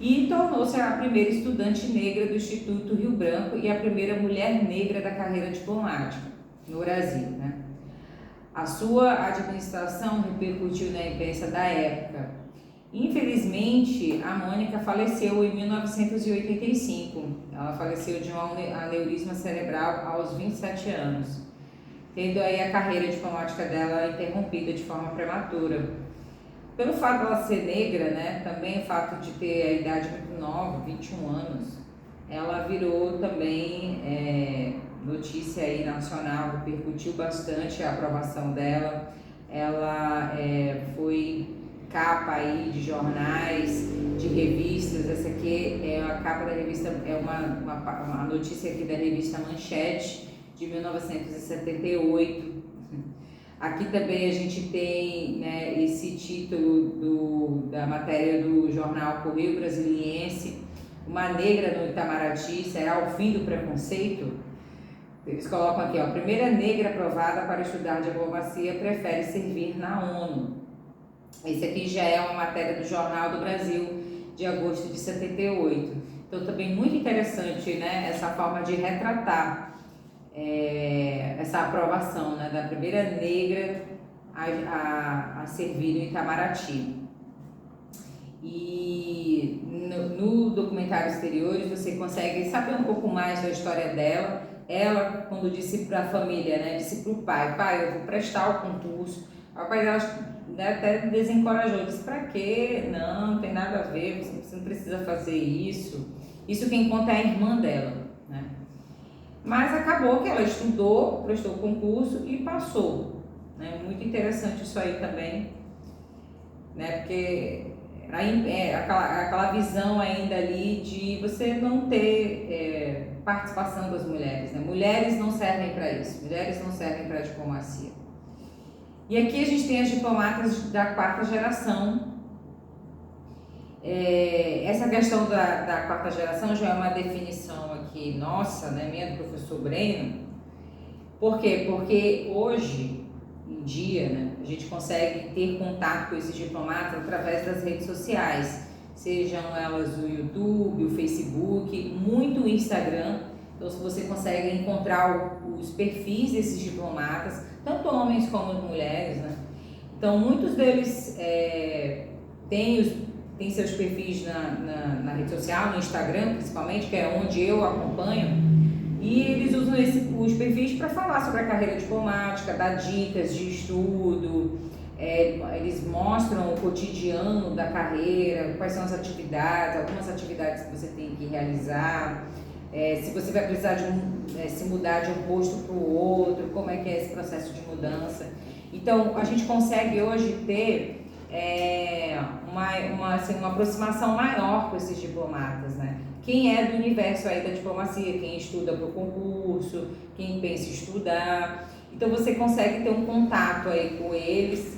E tornou-se a primeira estudante negra do Instituto Rio Branco e a primeira mulher negra da carreira diplomática no Brasil, né? A sua administração repercutiu na imprensa da época. Infelizmente, a Mônica faleceu em 1985. Ela faleceu de um aneurisma cerebral aos 27 anos, tendo aí a carreira diplomática dela interrompida de forma prematura. Pelo fato de ela ser negra, né, também o fato de ter a idade muito nova, 21 anos, ela virou também notícia aí nacional, repercutiu bastante a aprovação dela. Ela foi capa aí de jornais, de revistas. Essa aqui é a capa da revista, uma notícia aqui da revista Manchete, de 1978. Aqui também a gente tem, né, esse título da matéria do jornal Correio Brasiliense, uma negra no Itamaraty, será o fim do preconceito? Eles colocam aqui, ó, primeira negra aprovada para estudar diplomacia prefere servir na ONU. Esse aqui já é uma matéria do Jornal do Brasil, de agosto de 78. Então, também muito interessante, né, essa forma de retratar essa aprovação, né, da primeira negra a servir no Itamaraty. E no documentário Exteriores você consegue saber um pouco mais da história dela. Ela, quando disse para a família, né, disse para o pai, eu vou prestar o concurso. O pai dela, né, até desencorajou, disse, para quê? Não tem nada a ver, você não precisa fazer isso. Isso quem conta é a irmã dela, né? Mas acabou que ela estudou, prestou o concurso e passou, né? Muito interessante isso aí também, né? Porque aquela visão ainda ali de você não ter participação das mulheres, né? Mulheres não servem para isso, mulheres não servem para a diplomacia. E aqui a gente tem as diplomatas da quarta geração. Essa questão da quarta geração já é uma definição aqui nossa, né, minha, do professor Breno. Por quê? Porque hoje em dia, né, a gente consegue ter contato com esses diplomatas através das redes sociais, sejam elas o YouTube, o Facebook, muito o Instagram. Então você consegue encontrar os perfis desses diplomatas, tanto homens como mulheres, né? Então muitos deles têm seus perfis na rede social, no Instagram principalmente, que é onde eu acompanho, e eles usam os perfis para falar sobre a carreira diplomática, dar dicas de estudo, eles mostram o cotidiano da carreira, quais são as atividades, algumas atividades que você tem que realizar, se você vai precisar se mudar de um posto para o outro, como é que é esse processo de mudança. Então a gente consegue hoje ter uma aproximação maior com esses diplomatas, né? Quem é do universo aí da diplomacia, quem estuda para o concurso, quem pensa em estudar. Então você consegue ter um contato aí com eles.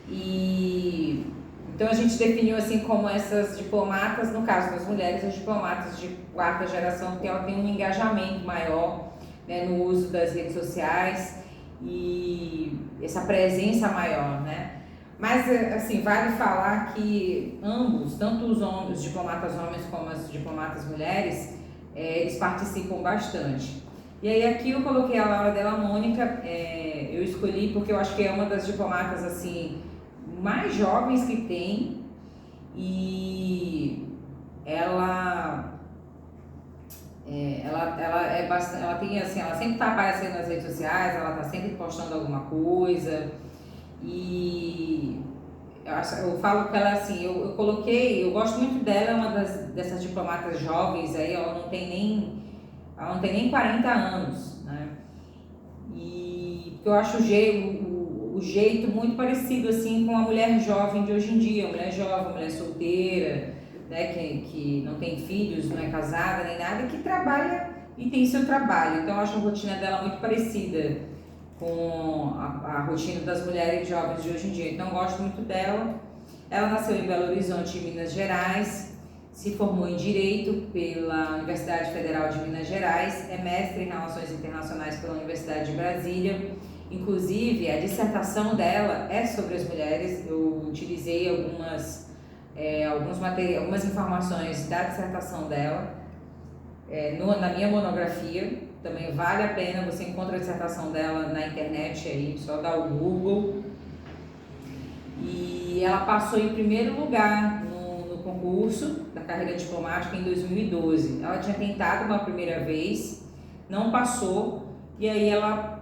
E então a gente definiu assim como essas diplomatas, no caso das mulheres, as diplomatas de quarta geração, que ela tem um engajamento maior, né, no uso das redes sociais e essa presença maior, né? Mas, assim, vale falar que ambos, tanto os diplomatas homens como as diplomatas mulheres, eles participam bastante. E aí aqui eu coloquei a Laura Della Mônica, eu escolhi porque eu acho que é uma das diplomatas, assim, mais jovens que tem, e ela tem, assim, ela sempre está aparecendo nas redes sociais, ela está sempre postando alguma coisa. E eu falo que ela, assim, eu coloquei, eu gosto muito dela, é uma dessas diplomatas jovens aí, ela não tem nem 40 anos, né? E eu acho o jeito muito parecido, assim, com a mulher jovem de hoje em dia, mulher jovem, mulher solteira, né, que não tem filhos, não é casada nem nada, que trabalha e tem seu trabalho. Então eu acho a rotina dela muito parecida com a rotina das mulheres jovens de hoje em dia. Então eu gosto muito dela. Ela nasceu em Belo Horizonte, em Minas Gerais, se formou em Direito pela Universidade Federal de Minas Gerais, é mestre em Relações Internacionais pela Universidade de Brasília. Inclusive, a dissertação dela é sobre as mulheres. Eu utilizei algumas informações da dissertação dela na minha monografia. Também vale a pena, você encontra a dissertação dela na internet aí, só dá o Google. E ela passou em primeiro lugar no concurso da carreira diplomática em 2012. Ela tinha tentado uma primeira vez, não passou, e aí ela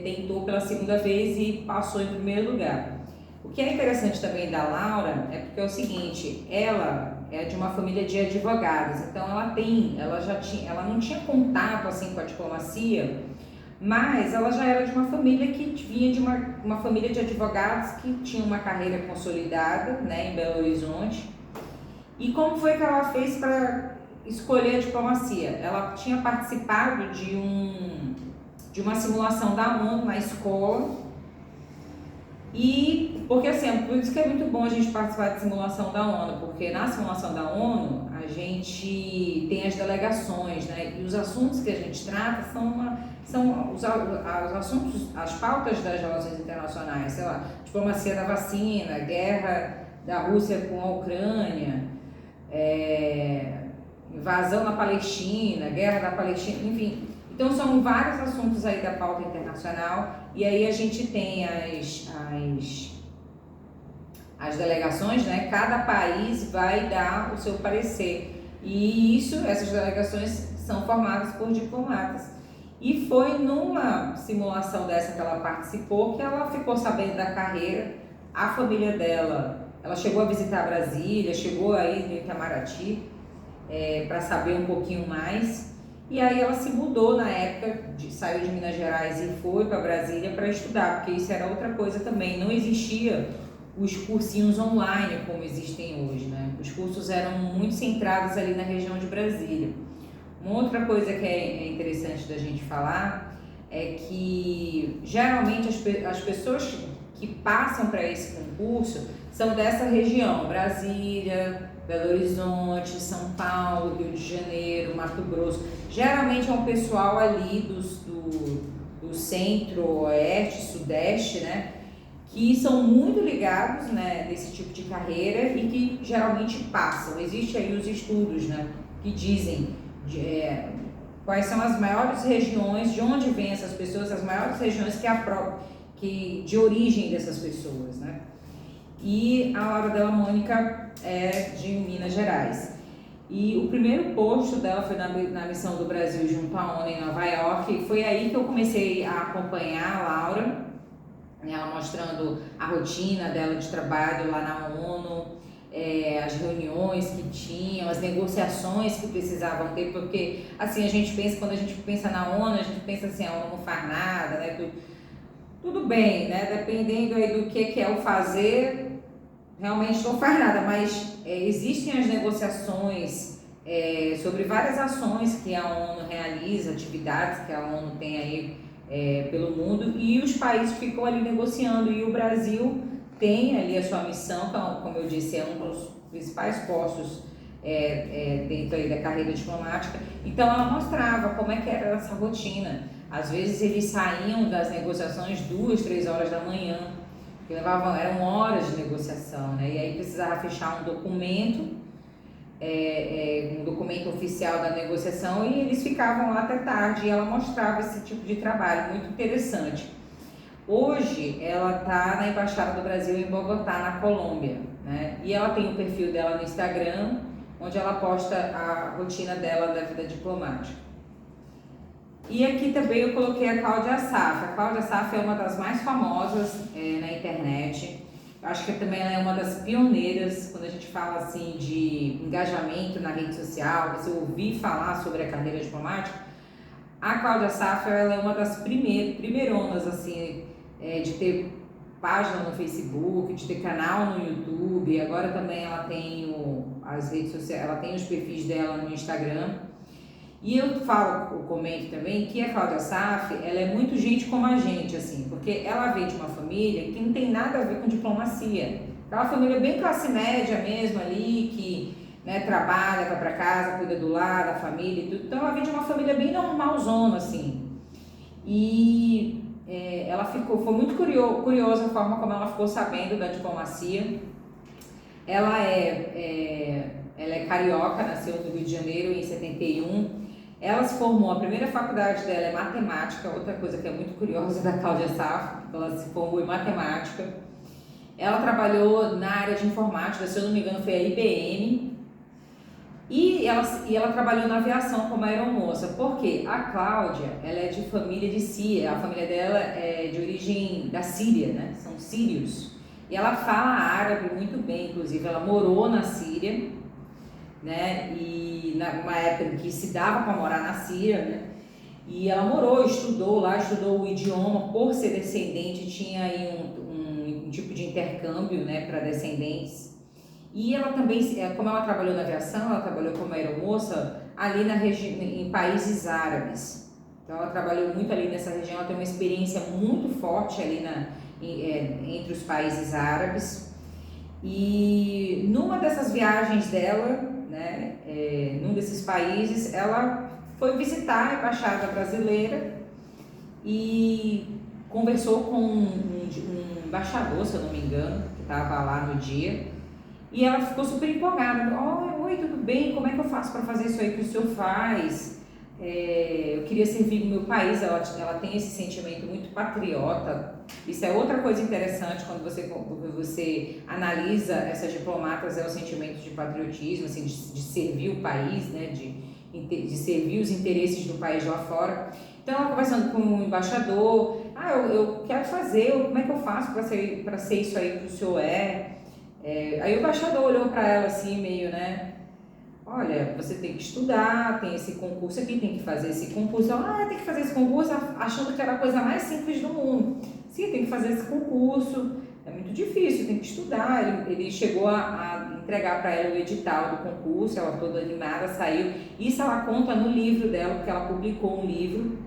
tentou pela segunda vez e passou em primeiro lugar. O que é interessante também da Laura é porque é o seguinte, ela é de uma família de advogados, então ela não tinha contato assim com a diplomacia, mas ela já era de uma família que vinha de uma família de advogados que tinha uma carreira consolidada, né, em Belo Horizonte. E como foi que ela fez para escolher a diplomacia? Ela tinha participado de uma simulação da ONU na escola. E porque assim, por isso que é muito bom a gente participar de simulação da ONU, porque na simulação da ONU a gente tem as delegações, né? E os assuntos que a gente trata são os assuntos, as pautas das relações internacionais, sei lá, diplomacia da vacina, guerra da Rússia com a Ucrânia, invasão na Palestina, guerra da Palestina, enfim. Então são vários assuntos aí da pauta internacional, e aí a gente tem as delegações, né? Cada país vai dar o seu parecer, e essas delegações são formadas por diplomatas. E foi numa simulação dessa que ela participou que ela ficou sabendo da carreira. A família dela, ela chegou a visitar Brasília, chegou aí no Itamaraty para saber um pouquinho mais. E aí ela se mudou na época, saiu de Minas Gerais e foi para Brasília para estudar, porque isso era outra coisa também. Não existia os cursinhos online como existem hoje, né? Os cursos eram muito centrados ali na região de Brasília. Uma outra coisa que é interessante da gente falar é que geralmente as pessoas que passam para esse concurso são dessa região, Brasília, Belo Horizonte, São Paulo, Rio de Janeiro, Mato Grosso. Geralmente é um pessoal ali do centro-oeste, sudeste, né? Que são muito ligados, né, nesse tipo de carreira e que geralmente passam. Existem aí os estudos, né, que dizem quais são as maiores regiões, de onde vêm essas pessoas, as maiores regiões de origem dessas pessoas, né. E a Laura Della Mônica é de Minas Gerais. E o primeiro posto dela foi na Missão do Brasil junto à ONU em Nova York. E foi aí que eu comecei a acompanhar a Laura, ela mostrando a rotina dela de trabalho lá na ONU, as reuniões que tinham, as negociações que precisavam ter, porque assim, quando a gente pensa na ONU, a gente pensa assim, a ONU não faz nada, né? Tudo bem, né? Dependendo aí do que é o fazer, realmente não faz nada, mas existem as negociações sobre várias ações que a ONU realiza, atividades que a ONU tem aí pelo mundo, e os países ficam ali negociando, e o Brasil tem ali a sua missão, como eu disse, é um dos principais postos dentro aí da carreira diplomática. Então ela mostrava como é que era essa rotina. Às vezes eles saíam das negociações 2, 3 horas da manhã, que eram horas de negociação, né? E aí precisava fechar um documento oficial da negociação, e eles ficavam lá até tarde, e ela mostrava esse tipo de trabalho muito interessante. Hoje ela está na Embaixada do Brasil em Bogotá, na Colômbia, né? E ela tem o perfil dela no Instagram, onde ela posta a rotina dela da vida diplomática. E aqui também eu coloquei a Cláudia Assaf. A Cláudia Assaf é uma das mais famosas na internet. Eu acho que também ela é uma das pioneiras quando a gente fala assim de engajamento na rede social, você ouvir falar sobre a carreira diplomática. A Cláudia Assaf, ela é uma das primeironas assim, de ter página no Facebook, de ter canal no YouTube. Agora também ela tem as redes sociais, ela tem os perfis dela no Instagram. E eu comento também que a Cláudia Assaf, ela é muito gente como a gente, assim, porque ela veio de uma família que não tem nada a ver com diplomacia. Aquela família bem classe média mesmo ali, que trabalha, vai para casa, cuida do lar, da família e tudo. Então ela veio de uma família bem normalzona, assim. E ela foi muito curiosa a forma como ela ficou sabendo da diplomacia. Ela é carioca, nasceu no Rio de Janeiro em 71. Ela se formou, a primeira faculdade dela é matemática, outra coisa que é muito curiosa da Cláudia Assaf, ela se formou em matemática. Ela trabalhou na área de informática, se eu não me engano foi a IBM, e ela trabalhou na aviação como aeromoça. Por quê? A Cláudia, ela é de família de Síria, a família dela é de origem da Síria, né? São sírios. E ela fala árabe muito bem, inclusive ela morou na Síria, né? E numa época em que se dava para morar na Síria, né? E ela estudou o idioma, por ser descendente, tinha aí um tipo de intercâmbio, né, para descendentes. E ela também, como ela trabalhou na aviação, ela trabalhou como aeromoça ali em países árabes. Então ela trabalhou muito ali nessa região, ela tem uma experiência muito forte ali entre os países árabes. E numa dessas viagens dela, né, num desses países, ela foi visitar a embaixada brasileira e conversou com um embaixador, se eu não me engano, que estava lá no dia, e ela ficou super empolgada. Oi, tudo bem? Como é que eu faço para fazer isso aí que o senhor faz? Eu queria servir o meu país. Ela tem esse sentimento muito patriota. Isso é outra coisa interessante quando você analisa essas diplomatas, é o sentimento de patriotismo, assim, de servir o país, né, de servir os interesses do país lá fora. Então ela conversando com o embaixador, eu quero fazer, como é que eu faço para ser isso aí que o senhor é? Aí o embaixador olhou para ela assim, meio, né? Olha, você tem que estudar, tem esse concurso aqui, tem que fazer esse concurso. Ela, tem que fazer esse concurso, achando que era a coisa mais simples do mundo. Sim, tem que fazer esse concurso, é muito muito difícil, tem que estudar. Ele chegou a entregar para ela o edital do concurso, ela toda animada, saiu. Isso ela conta no livro dela, porque ela publicou um livro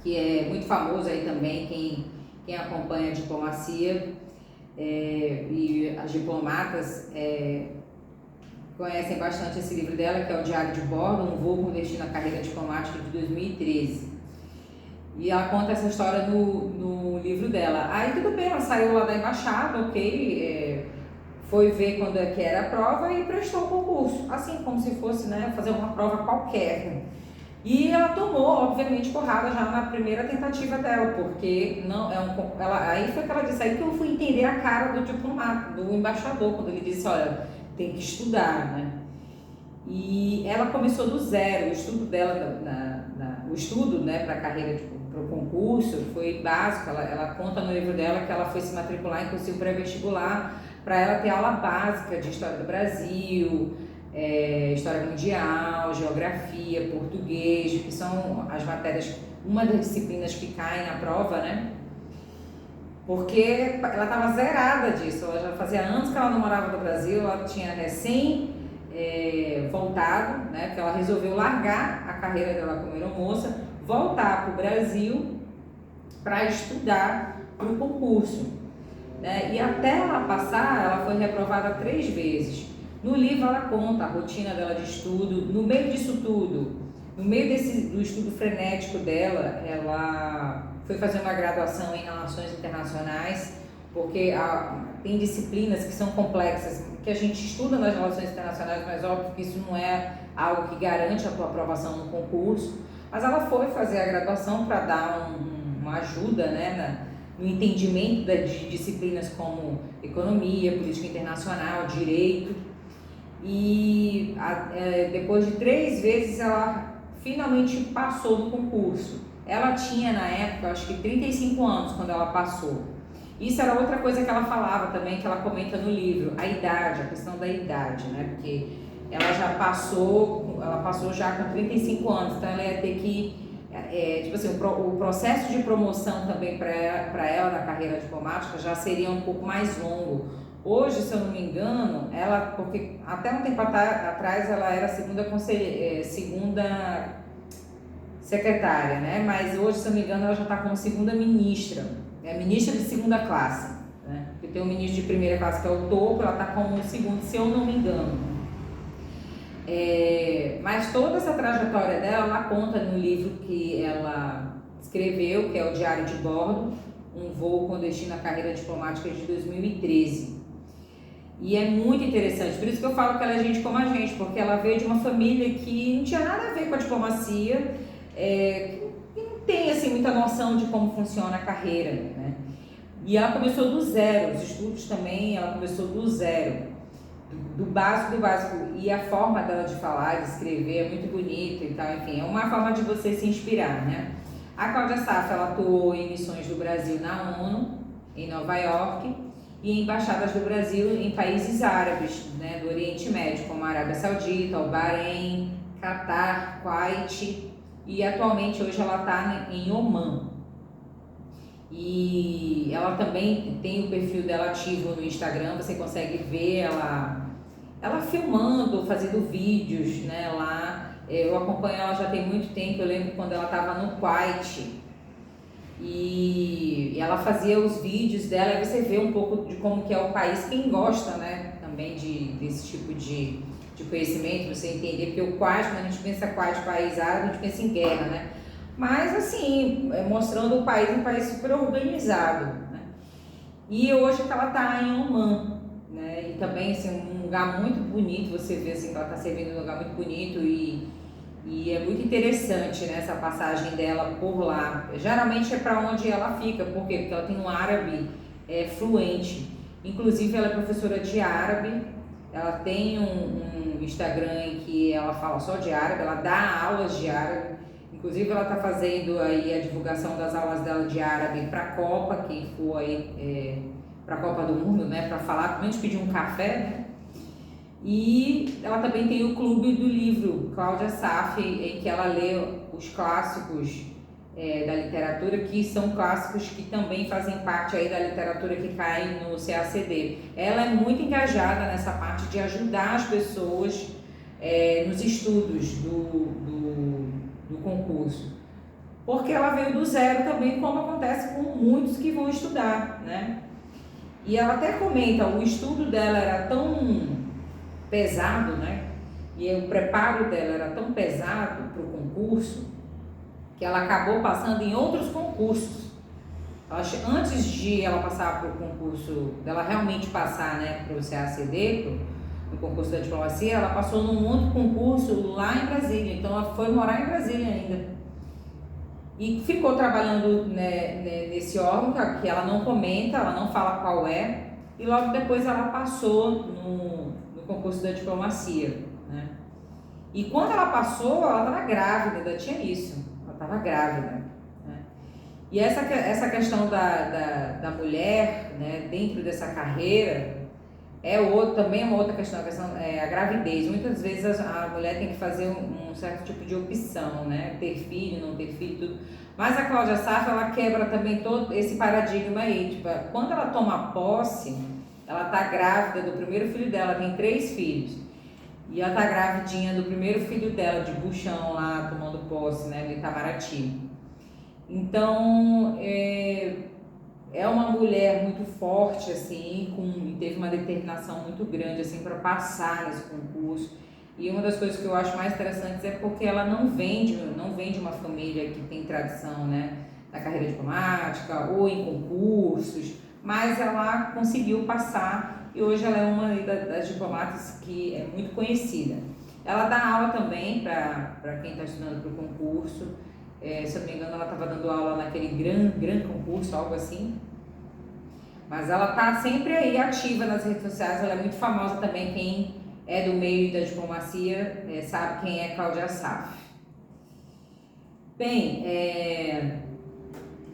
que é muito famoso aí também, quem acompanha a diplomacia e as diplomatas conhecem bastante esse livro dela, que é o Diário de Bordo, um voo com destino à carreira diplomática de 2013. E ela conta essa história no livro dela. Aí tudo bem, ela saiu lá da embaixada, ok, foi ver quando é que era a prova e prestou o concurso, assim como se fosse, né, fazer uma prova qualquer. E ela tomou, obviamente, porrada já na primeira tentativa dela, porque não aí foi que ela disse, aí que eu fui entender a cara do diplomata, do embaixador, quando ele disse, olha, tem que estudar, né? E ela começou do zero, o estudo dela, o estudo, né, para a carreira, para o concurso, foi básico. Ela conta no livro dela que ela foi se matricular em cursinho pré-vestibular para ela ter aula básica de história do Brasil, história mundial, geografia, português, que são as matérias, uma das disciplinas que caem na prova, né? Porque ela estava zerada disso, ela já fazia anos que ela não morava no Brasil, ela tinha recém voltado, né? Porque ela resolveu largar a carreira dela como aeromoça, voltar para o Brasil para estudar para o concurso, né? E até ela passar, ela foi reprovada 3 vezes. No livro ela conta a rotina dela de estudo. No meio disso tudo, no meio do estudo frenético dela, ela foi fazer uma graduação em Relações Internacionais, porque tem disciplinas que são complexas, que a gente estuda nas Relações Internacionais, mas óbvio que isso não é algo que garante a tua aprovação no concurso. Mas ela foi fazer a graduação para dar uma ajuda, né, no entendimento de disciplinas como economia, política internacional, direito. E depois de 3 vezes ela finalmente passou no concurso. Ela tinha na época, acho que 35 anos quando ela passou. Isso era outra coisa que ela falava também, que ela comenta no livro, a idade, a questão da idade, né? Porque ela passou já com 35 anos, então ela ia ter que, tipo assim, o processo de promoção também para ela na carreira diplomática já seria um pouco mais longo. Hoje, se eu não me engano, porque até um tempo atrás ela era segunda secretária, né? Mas hoje, se eu não me engano, ela já está como segunda ministra, ministra de segunda classe, né? Porque tem um ministro de primeira classe que é o topo, ela está como segundo, se eu não me engano. Mas toda essa trajetória dela, ela conta no livro que ela escreveu, que é o Diário de Bordo, um voo com destino à carreira diplomática de 2013. E é muito interessante, por isso que eu falo que ela é gente como a gente, porque ela veio de uma família que não tinha nada a ver com a diplomacia, que não tem assim, muita noção de como funciona a carreira, né? E ela começou do zero, os estudos também, ela começou do zero, do básico do básico. E a forma dela de falar, de escrever é muito bonita e tal, enfim, é uma forma de você se inspirar, né? A Cláudia Saff, ela atuou em missões do Brasil na ONU, em Nova York, e em embaixadas do Brasil em países árabes, né, do Oriente Médio, como a Arábia Saudita, o Bahrein, Catar, Kuwait, e atualmente hoje ela está em Omã. E ela também tem o perfil dela ativo no Instagram, você consegue ver ela filmando, fazendo vídeos, né, lá. Eu acompanho ela já tem muito tempo, eu lembro quando ela estava no Kuwait, e ela fazia os vídeos dela, e você vê um pouco de como que é o país, quem gosta, né, também desse tipo de conhecimento, você entender, porque o Kuwait, quando a gente pensa Kuwait, país árabe, a gente pensa em guerra, né, mas assim, mostrando o país um país super organizado, né, e hoje que ela está em Omã, né, e também assim, um lugar muito bonito, você vê assim, que ela está servindo um lugar muito bonito e é muito interessante, né, essa passagem dela por lá. Geralmente é para onde ela fica, por quê? Porque ela tem um árabe fluente. Inclusive ela é professora de árabe, ela tem um Instagram em que ela fala só de árabe, ela dá aulas de árabe. Inclusive ela está fazendo aí a divulgação das aulas dela de árabe para a Copa, quem for aí para a Copa do Mundo, né, para falar, pelo menos pedir um café, né? E ela também tem o Clube do Livro, Cláudia Saff, em que ela lê os clássicos da literatura, que são clássicos que também fazem parte aí da literatura que cai no CACD. Ela é muito engajada nessa parte de ajudar as pessoas nos estudos do concurso, porque ela veio do zero também, como acontece com muitos que vão estudar, né? E ela até comenta, o estudo dela era tão pesado, né? E o preparo dela era tão pesado para o concurso, que ela acabou passando em outros concursos. Antes de ela passar para o concurso, dela realmente passar, né, para o CACD, no concurso da diplomacia, ela passou num outro concurso lá em Brasília. Então ela foi morar em Brasília ainda. E ficou trabalhando, né, nesse órgão, que ela não comenta, ela não fala qual é. E logo depois ela passou no concurso da diplomacia, né? E quando ela passou, ela estava grávida, ainda tinha isso. Ela estava grávida, né? E essa questão da mulher, né, dentro dessa carreira, também é uma outra questão, a gravidez. Muitas vezes a mulher tem que fazer um certo tipo de opção, né? Ter filho, não ter filho, tudo. Mas a Cláudia Sarto, ela quebra também todo esse paradigma aí. Tipo, quando ela toma posse, ela tá grávida do primeiro filho dela, tem 3 filhos. E ela tá gravidinha do primeiro filho dela, de buchão lá, tomando posse, né? Do Itamaraty. Então, é uma mulher muito forte, assim, e teve uma determinação muito grande, assim, para passar nesse concurso. E uma das coisas que eu acho mais interessantes é porque ela não vem de uma família que tem tradição, né, na carreira diplomática ou em concursos, mas ela conseguiu passar e hoje ela é uma das diplomatas que é muito conhecida. Ela dá aula também para quem está estudando para o concurso. Se eu não me engano, ela estava dando aula naquele grande concurso, algo assim. Mas ela está sempre aí ativa nas redes sociais, ela é muito famosa também. Quem é do meio da diplomacia sabe quem é Cláudia Sarto. Bem,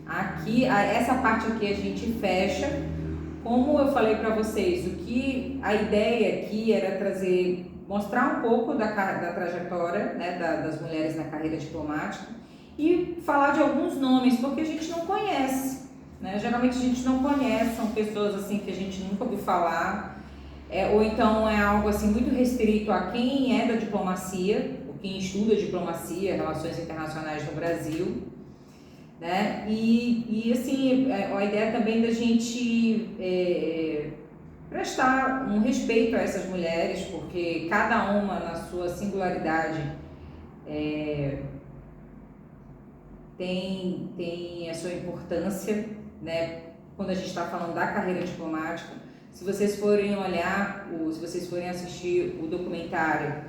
essa parte aqui a gente fecha. Como eu falei para vocês, a ideia aqui era mostrar um pouco da trajetória, né, das mulheres na carreira diplomática, e falar de alguns nomes, porque a gente não conhece, né? Geralmente a gente não conhece, são pessoas assim que a gente nunca ouviu falar, ou então é algo assim muito restrito a quem é da diplomacia, ou quem estuda diplomacia, relações internacionais no Brasil, né? E assim, a ideia também da gente prestar um respeito a essas mulheres, porque cada uma na sua singularidade tem a sua importância, né? Quando a gente está falando da carreira diplomática. Se vocês forem olhar, se vocês forem assistir o documentário,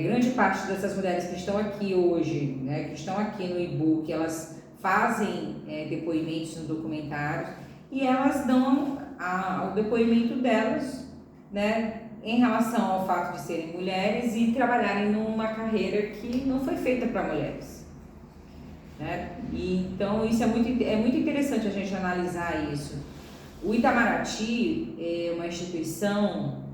grande parte dessas mulheres que estão aqui hoje, né, que estão aqui no e-book, elas fazem depoimentos no documentário e elas dão o depoimento delas, né, em relação ao fato de serem mulheres e trabalharem numa carreira que não foi feita para mulheres. Né? E, então isso é muito interessante a gente analisar isso. O Itamaraty é uma instituição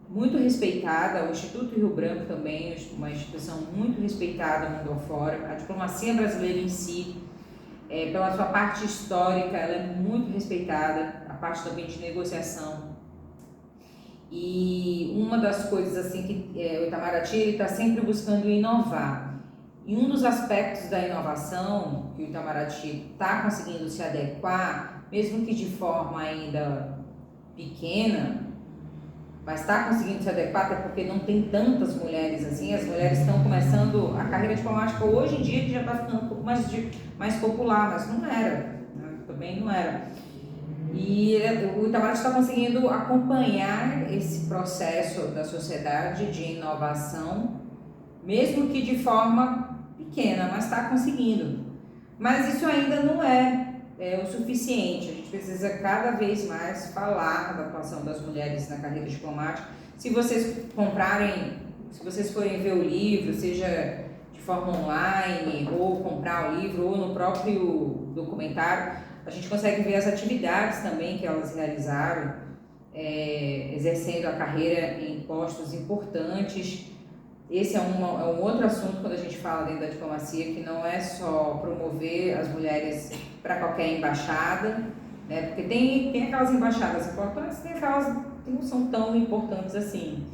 muito respeitada, o Instituto Rio Branco também, uma instituição muito respeitada mundo afora. A diplomacia brasileira em si, pela sua parte histórica, ela é muito respeitada, a parte também de negociação. E uma das coisas assim que o Itamaraty está sempre buscando inovar. E um dos aspectos da inovação que o Itamaraty está conseguindo se adequar, mesmo que de forma ainda pequena, mas está conseguindo se adequar, até porque não tem tantas mulheres assim, as mulheres estão começando, a carreira diplomática hoje em dia já está ficando um pouco mais popular, mas não era, né? Também não era. E o Itamaraty está conseguindo acompanhar esse processo da sociedade de inovação, mesmo que de forma pequena, mas está conseguindo. Mas isso ainda não é o suficiente, a gente precisa cada vez mais falar da atuação das mulheres na carreira diplomática. Se vocês forem ver o livro, seja de forma online, ou comprar o livro, ou no próprio documentário, a gente consegue ver as atividades também que elas realizaram, exercendo a carreira em postos importantes. esse é um outro assunto quando a gente fala dentro da diplomacia, que não é só promover as mulheres para qualquer embaixada, né? Porque tem aquelas embaixadas importantes, tem aquelas que não são tão importantes assim.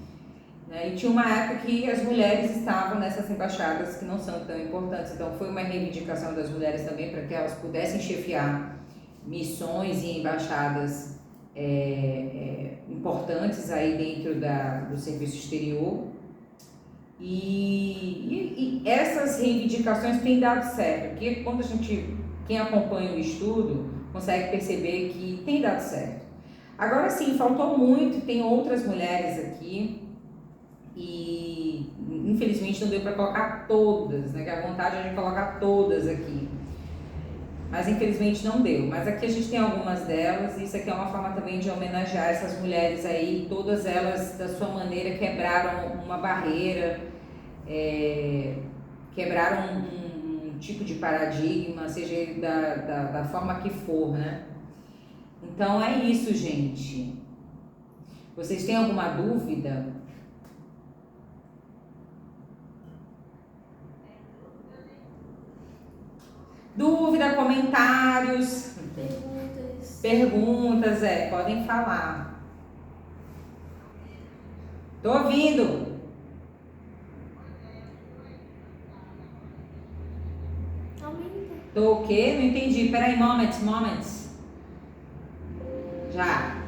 Né? E tinha uma época que as mulheres estavam nessas embaixadas que não são tão importantes, então foi uma reivindicação das mulheres também para que elas pudessem chefiar missões e embaixadas importantes aí dentro do serviço exterior. E essas reivindicações têm dado certo, porque quando quem acompanha o estudo consegue perceber que tem dado certo. Agora sim, faltou muito, tem outras mulheres aqui e infelizmente não deu para colocar todas, né? Que a vontade é de colocar todas aqui. Mas infelizmente não deu. Mas aqui a gente tem algumas delas e isso aqui é uma forma também de homenagear essas mulheres aí. Todas elas, da sua maneira, quebraram uma barreira, quebraram um tipo de paradigma, seja ele da forma que for, né? Então é isso, gente. Vocês têm alguma dúvida? Dúvida, comentários, perguntas, podem falar. Tô ouvindo. Tô o quê? Não entendi. Peraí, moments. Já.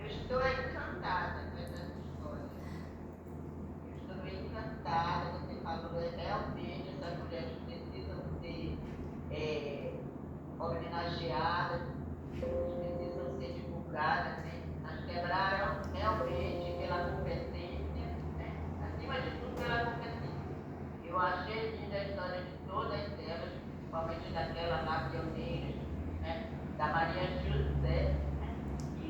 Eu estou encantada com essa história. Eu estou encantada. Você falou realmente essas mulheres precisam ser homenageadas, precisam ser divulgadas, né? Elas quebraram realmente pela competência, né? Acima de tudo pela competência. Eu achei linda a história de todas elas, principalmente daquela lá, pioneiras, né? Da Maria José, né? Que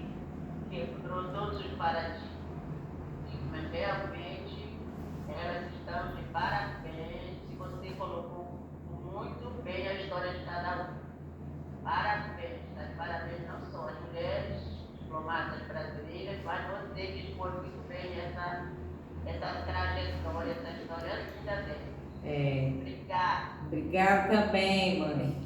quebrou todos os paradigmas. Mas realmente elas estão de parabéns. E você colocou muito bem a história de cada um. Parabéns, tá? Parabéns não só as mulheres diplomatas brasileiras, mas você que expôs muito bem essa trajetória, essa história linda dela. Obrigada também, mãe.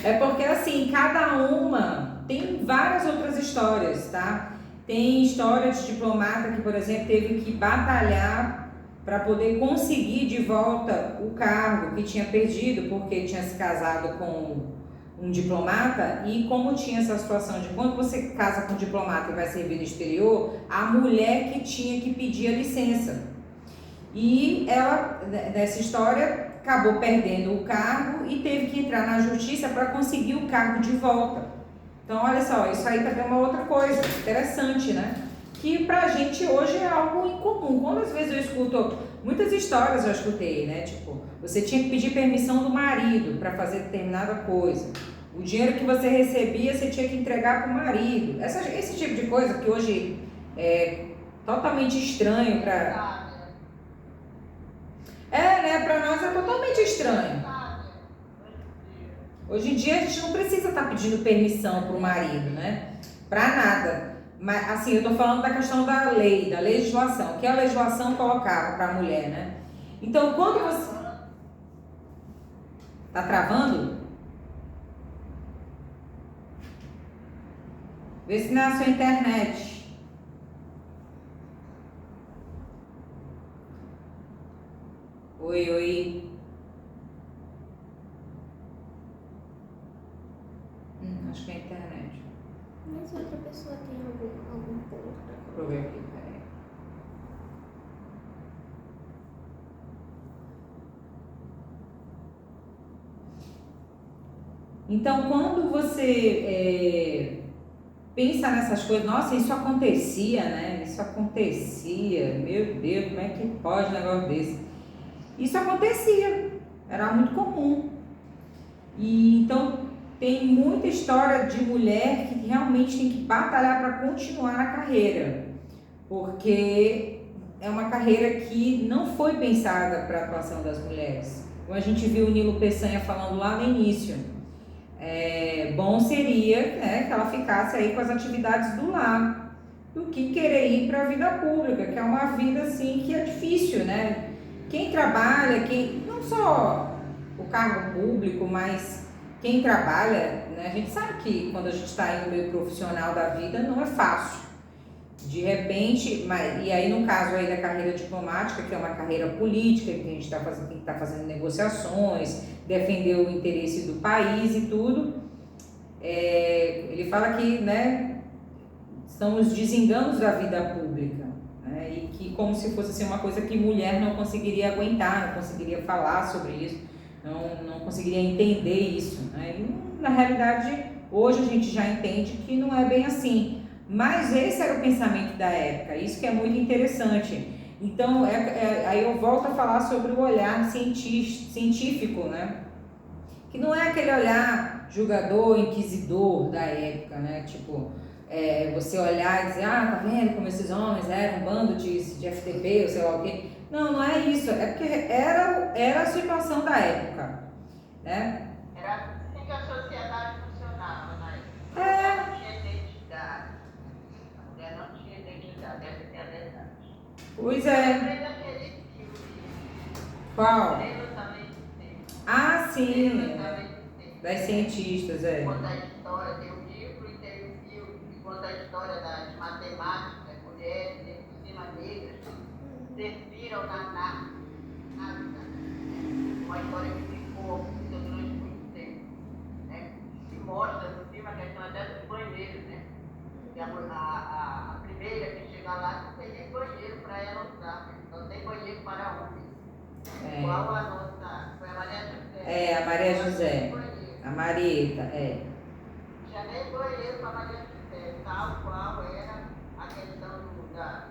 É porque assim, cada uma tem várias outras histórias, tá? Tem história de diplomata que, por exemplo, teve que batalhar para poder conseguir de volta o cargo que tinha perdido porque tinha se casado com um diplomata, e como tinha essa situação de quando você casa com um diplomata e vai servir no exterior, a mulher que tinha que pedir a licença. E ela, nessa história, acabou perdendo o cargo e teve que entrar na justiça para conseguir o cargo de volta. Então, olha só, isso aí também é uma outra coisa interessante, né? Que pra gente hoje é algo incomum. Quantas vezes eu escuto, muitas histórias eu escutei, né? Tipo, você tinha que pedir permissão do marido para fazer determinada coisa. O dinheiro que você recebia, você tinha que entregar para o marido. Esse tipo de coisa que hoje é totalmente estranho para... né? Para nós é totalmente estranho. Hoje em dia a gente não precisa estar pedindo permissão para o marido, né? Para nada. Mas assim, eu estou falando da questão da lei, da legislação, que a legislação colocava para a mulher, né? Então, quando você... Tá travando? Vê se não é a sua internet. Oi. Acho que é a internet. Mas outra pessoa tem algum ponto? Deixa eu ver aqui, peraí. Então, quando você pensa nessas coisas, nossa, isso acontecia, né? Isso acontecia, meu Deus, como é que pode um negócio desse? Isso acontecia, era muito comum. E então tem muita história de mulher que realmente tem que batalhar para continuar na carreira, porque é uma carreira que não foi pensada para a atuação das mulheres. Como a gente viu o Nilo Peçanha falando lá no início, bom seria, né, que ela ficasse aí com as atividades do lar, do que querer ir para a vida pública, que é uma vida assim que é difícil, né? Quem trabalha, não só o cargo público, mas quem trabalha, né? A gente sabe que quando a gente está aí no meio profissional da vida não é fácil. De repente, e aí no caso aí da carreira diplomática, que é uma carreira política, que a gente tem que estar fazendo negociações, defender o interesse do país e tudo, ele fala que, né, são os desenganos da vida pública, né, e que como se fosse assim, uma coisa que mulher não conseguiria aguentar, não conseguiria falar sobre isso, não conseguiria entender isso, né, e na realidade hoje a gente já entende que não é bem assim. Mas esse era o pensamento da época, isso que é muito interessante. Então, aí eu volto a falar sobre o olhar científico, né? Que não é aquele olhar julgador, inquisidor da época, né? Tipo, você olhar e dizer, tá vendo como esses homens eram um bando de FDP, ou sei lá o quê. Não é isso, é porque era a situação da época, né? Era assim que a sociedade funcionava na época. Pois é. Qual? Ah, sim. Das cientistas, Conta a história, tem um livro e tem um filme que conta a história das matemáticas, mulheres, por cima negras, que serviram na NASA. Uma história que ficou durante muito tempo. Né? E mostra no filme a questão até dos banheiros, né? Que a primeira que chega lá não tem nem banheiro para ela usar, não tem banheiro para homens. Igual a nossa, foi a Maria José. A Maria José. A Marieta, Já nem banheiro para Maria José, tal qual era a questão da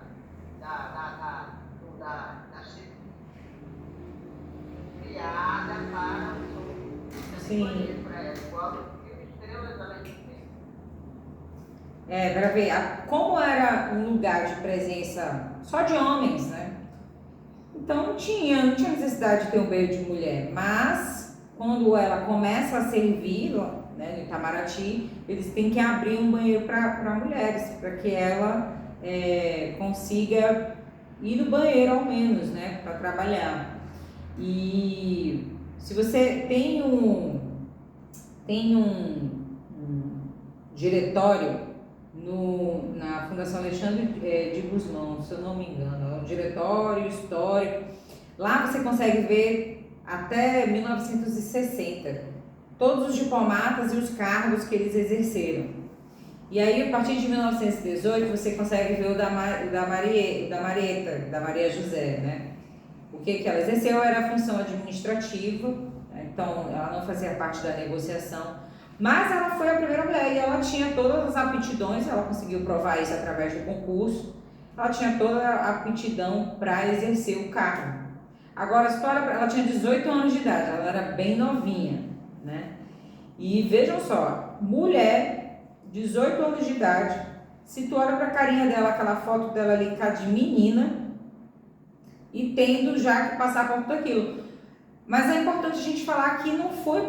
criada para os homens. Sim. Banheiro para ela, igual no filme Estrelas Além do Tempo. Para ver como era um lugar de presença só de homens, né? Então não tinha necessidade de ter um banheiro de mulher, mas quando ela começa a servir, né, no Itamaraty, eles têm que abrir um banheiro para mulheres, para que ela consiga ir no banheiro ao menos, né, para trabalhar. E se você tem um diretório na Fundação Alexandre de Gusmão, se eu não me engano, é um diretório histórico. Lá você consegue ver até 1960 todos os diplomatas e os cargos que eles exerceram. E aí, a partir de 1918, você consegue ver o da Marieta, da Maria José, né? O que ela exerceu era a função administrativa, né? Então ela não fazia parte da negociação. Mas ela foi a primeira mulher e ela tinha todas as aptidões, ela conseguiu provar isso através do concurso, ela tinha toda a aptidão para exercer o cargo. Agora, ela tinha 18 anos de idade, ela era bem novinha, né? E vejam só, mulher, 18 anos de idade, se tu olha para a carinha dela, aquela foto dela ali cá de menina, e tendo já que passar por tudo aquilo. Mas é importante a gente falar que não foi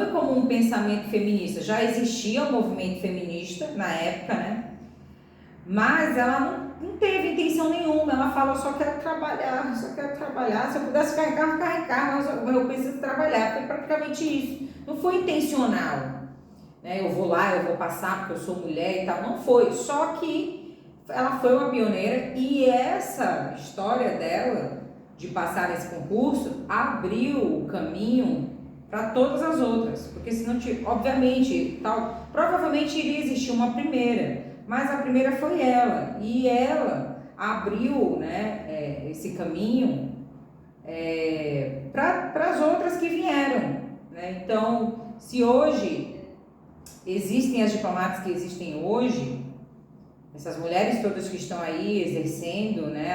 como um pensamento feminista. Já existia um movimento feminista na época, né? Mas ela não teve intenção nenhuma. Ela fala, eu só quero trabalhar. Se eu pudesse ficar em casa, mas eu preciso trabalhar. Foi praticamente isso. Não foi intencional, né? Eu vou lá, eu vou passar porque eu sou mulher e tal. Não foi. Só que ela foi uma pioneira e essa história dela de passar nesse concurso abriu o caminho para todas as outras, porque senão, obviamente, provavelmente iria existir uma primeira, mas a primeira foi ela, e ela abriu, né, esse caminho para as outras que vieram, né? Então, se hoje existem as diplomatas que existem hoje, essas mulheres todas que estão aí exercendo, né,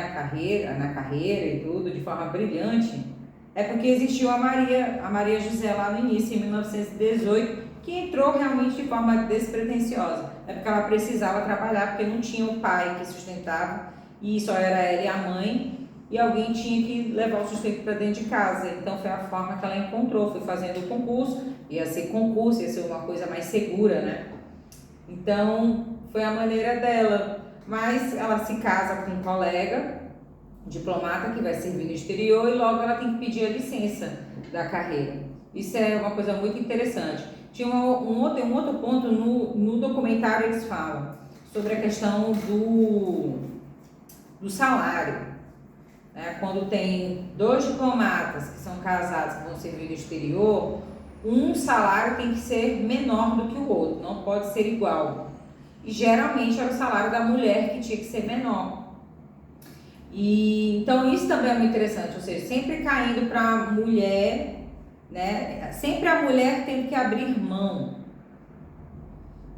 na carreira e tudo, de forma brilhante, é porque existiu a Maria José lá no início, em 1918, que entrou realmente de forma despretensiosa. É porque ela precisava trabalhar, porque não tinha o pai que sustentava, e só era ela e a mãe, e alguém tinha que levar o sustento para dentro de casa. Então foi a forma que ela encontrou, foi fazendo o concurso, ia ser uma coisa mais segura, né? Então foi a maneira dela. mas ela se casa com um colega diplomata que vai servir no exterior e logo ela tem que pedir a licença da carreira. Isso é uma coisa muito interessante. Tinha um outro ponto no documentário, eles falam sobre a questão do salário. Né? Quando tem 2 diplomatas que são casados que vão servir no exterior, um salário tem que ser menor do que o outro, não pode ser igual. E geralmente era o salário da mulher que tinha que ser menor. E então isso também é muito interessante, ou seja, sempre caindo para a mulher, né? Sempre a mulher tendo que abrir mão.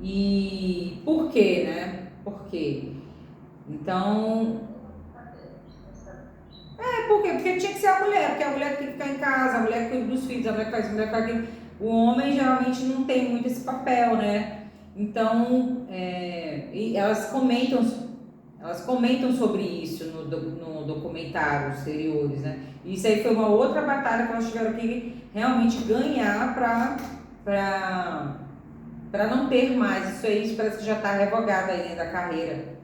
E por quê, né? Por quê? Então, por quê? Porque tinha que ser a mulher, porque a mulher tem que ficar em casa, a mulher que cuida dos filhos, a mulher que faz, a mulher que faz aquilo. O homem geralmente não tem muito esse papel, né? Então, e elas comentam sobre isso no documentário, os exteriores, né? E isso aí foi uma outra batalha que elas tiveram que realmente ganhar para não ter mais. Isso aí parece que já está revogado aí dentro da carreira.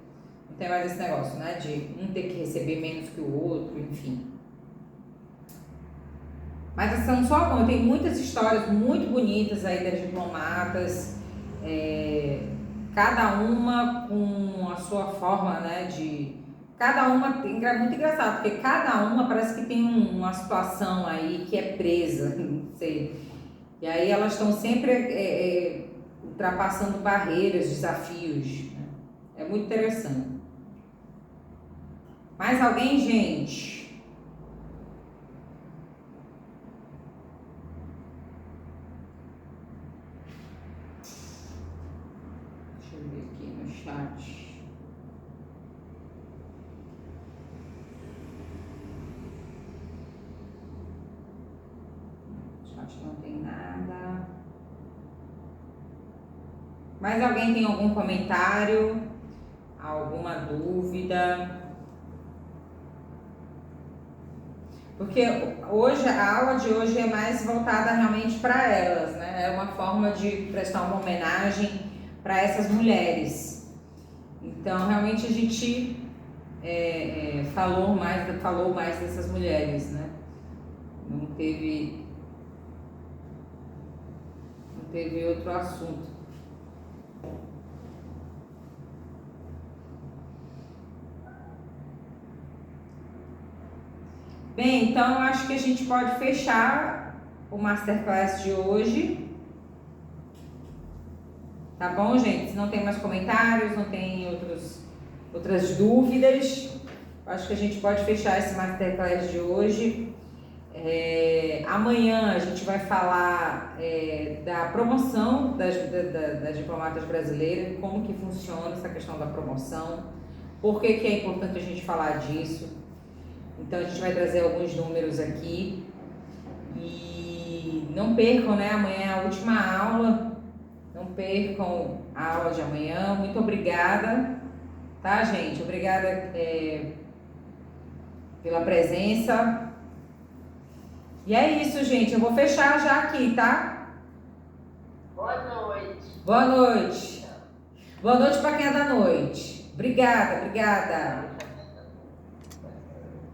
Não tem mais esse negócio, né? De um ter que receber menos que o outro, enfim. Mas são só algumas, tem muitas histórias muito bonitas aí das diplomatas, cada uma com a sua forma, né, cada uma, é muito engraçado, porque cada uma parece que tem uma situação aí que é presa, não sei, e aí elas estão sempre ultrapassando barreiras, desafios, né? É muito interessante. Mais alguém, gente? Deixa eu ver aqui no chat. Chat não tem nada. Mais alguém tem algum comentário? Alguma dúvida? Porque hoje, a aula de hoje é mais voltada realmente para elas, né? É uma forma de prestar uma homenagem para essas mulheres. Então, realmente a gente falou mais dessas mulheres, né? Não teve outro assunto. Bem, então eu acho que a gente pode fechar o Masterclass de hoje. Tá bom, gente? Se não tem mais comentários, não tem outras dúvidas, acho que a gente pode fechar esse Masterclass de hoje. Amanhã a gente vai falar da promoção das diplomatas brasileiras, como que funciona essa questão da promoção, por que é importante a gente falar disso. Então a gente vai trazer alguns números aqui e não percam, né? Amanhã é a última aula, não percam a aula de amanhã. Muito obrigada, tá, gente? Obrigada pela presença. E é isso, gente. Eu vou fechar já aqui, tá? Boa noite. Boa noite. Boa noite para quem é da noite. Obrigada.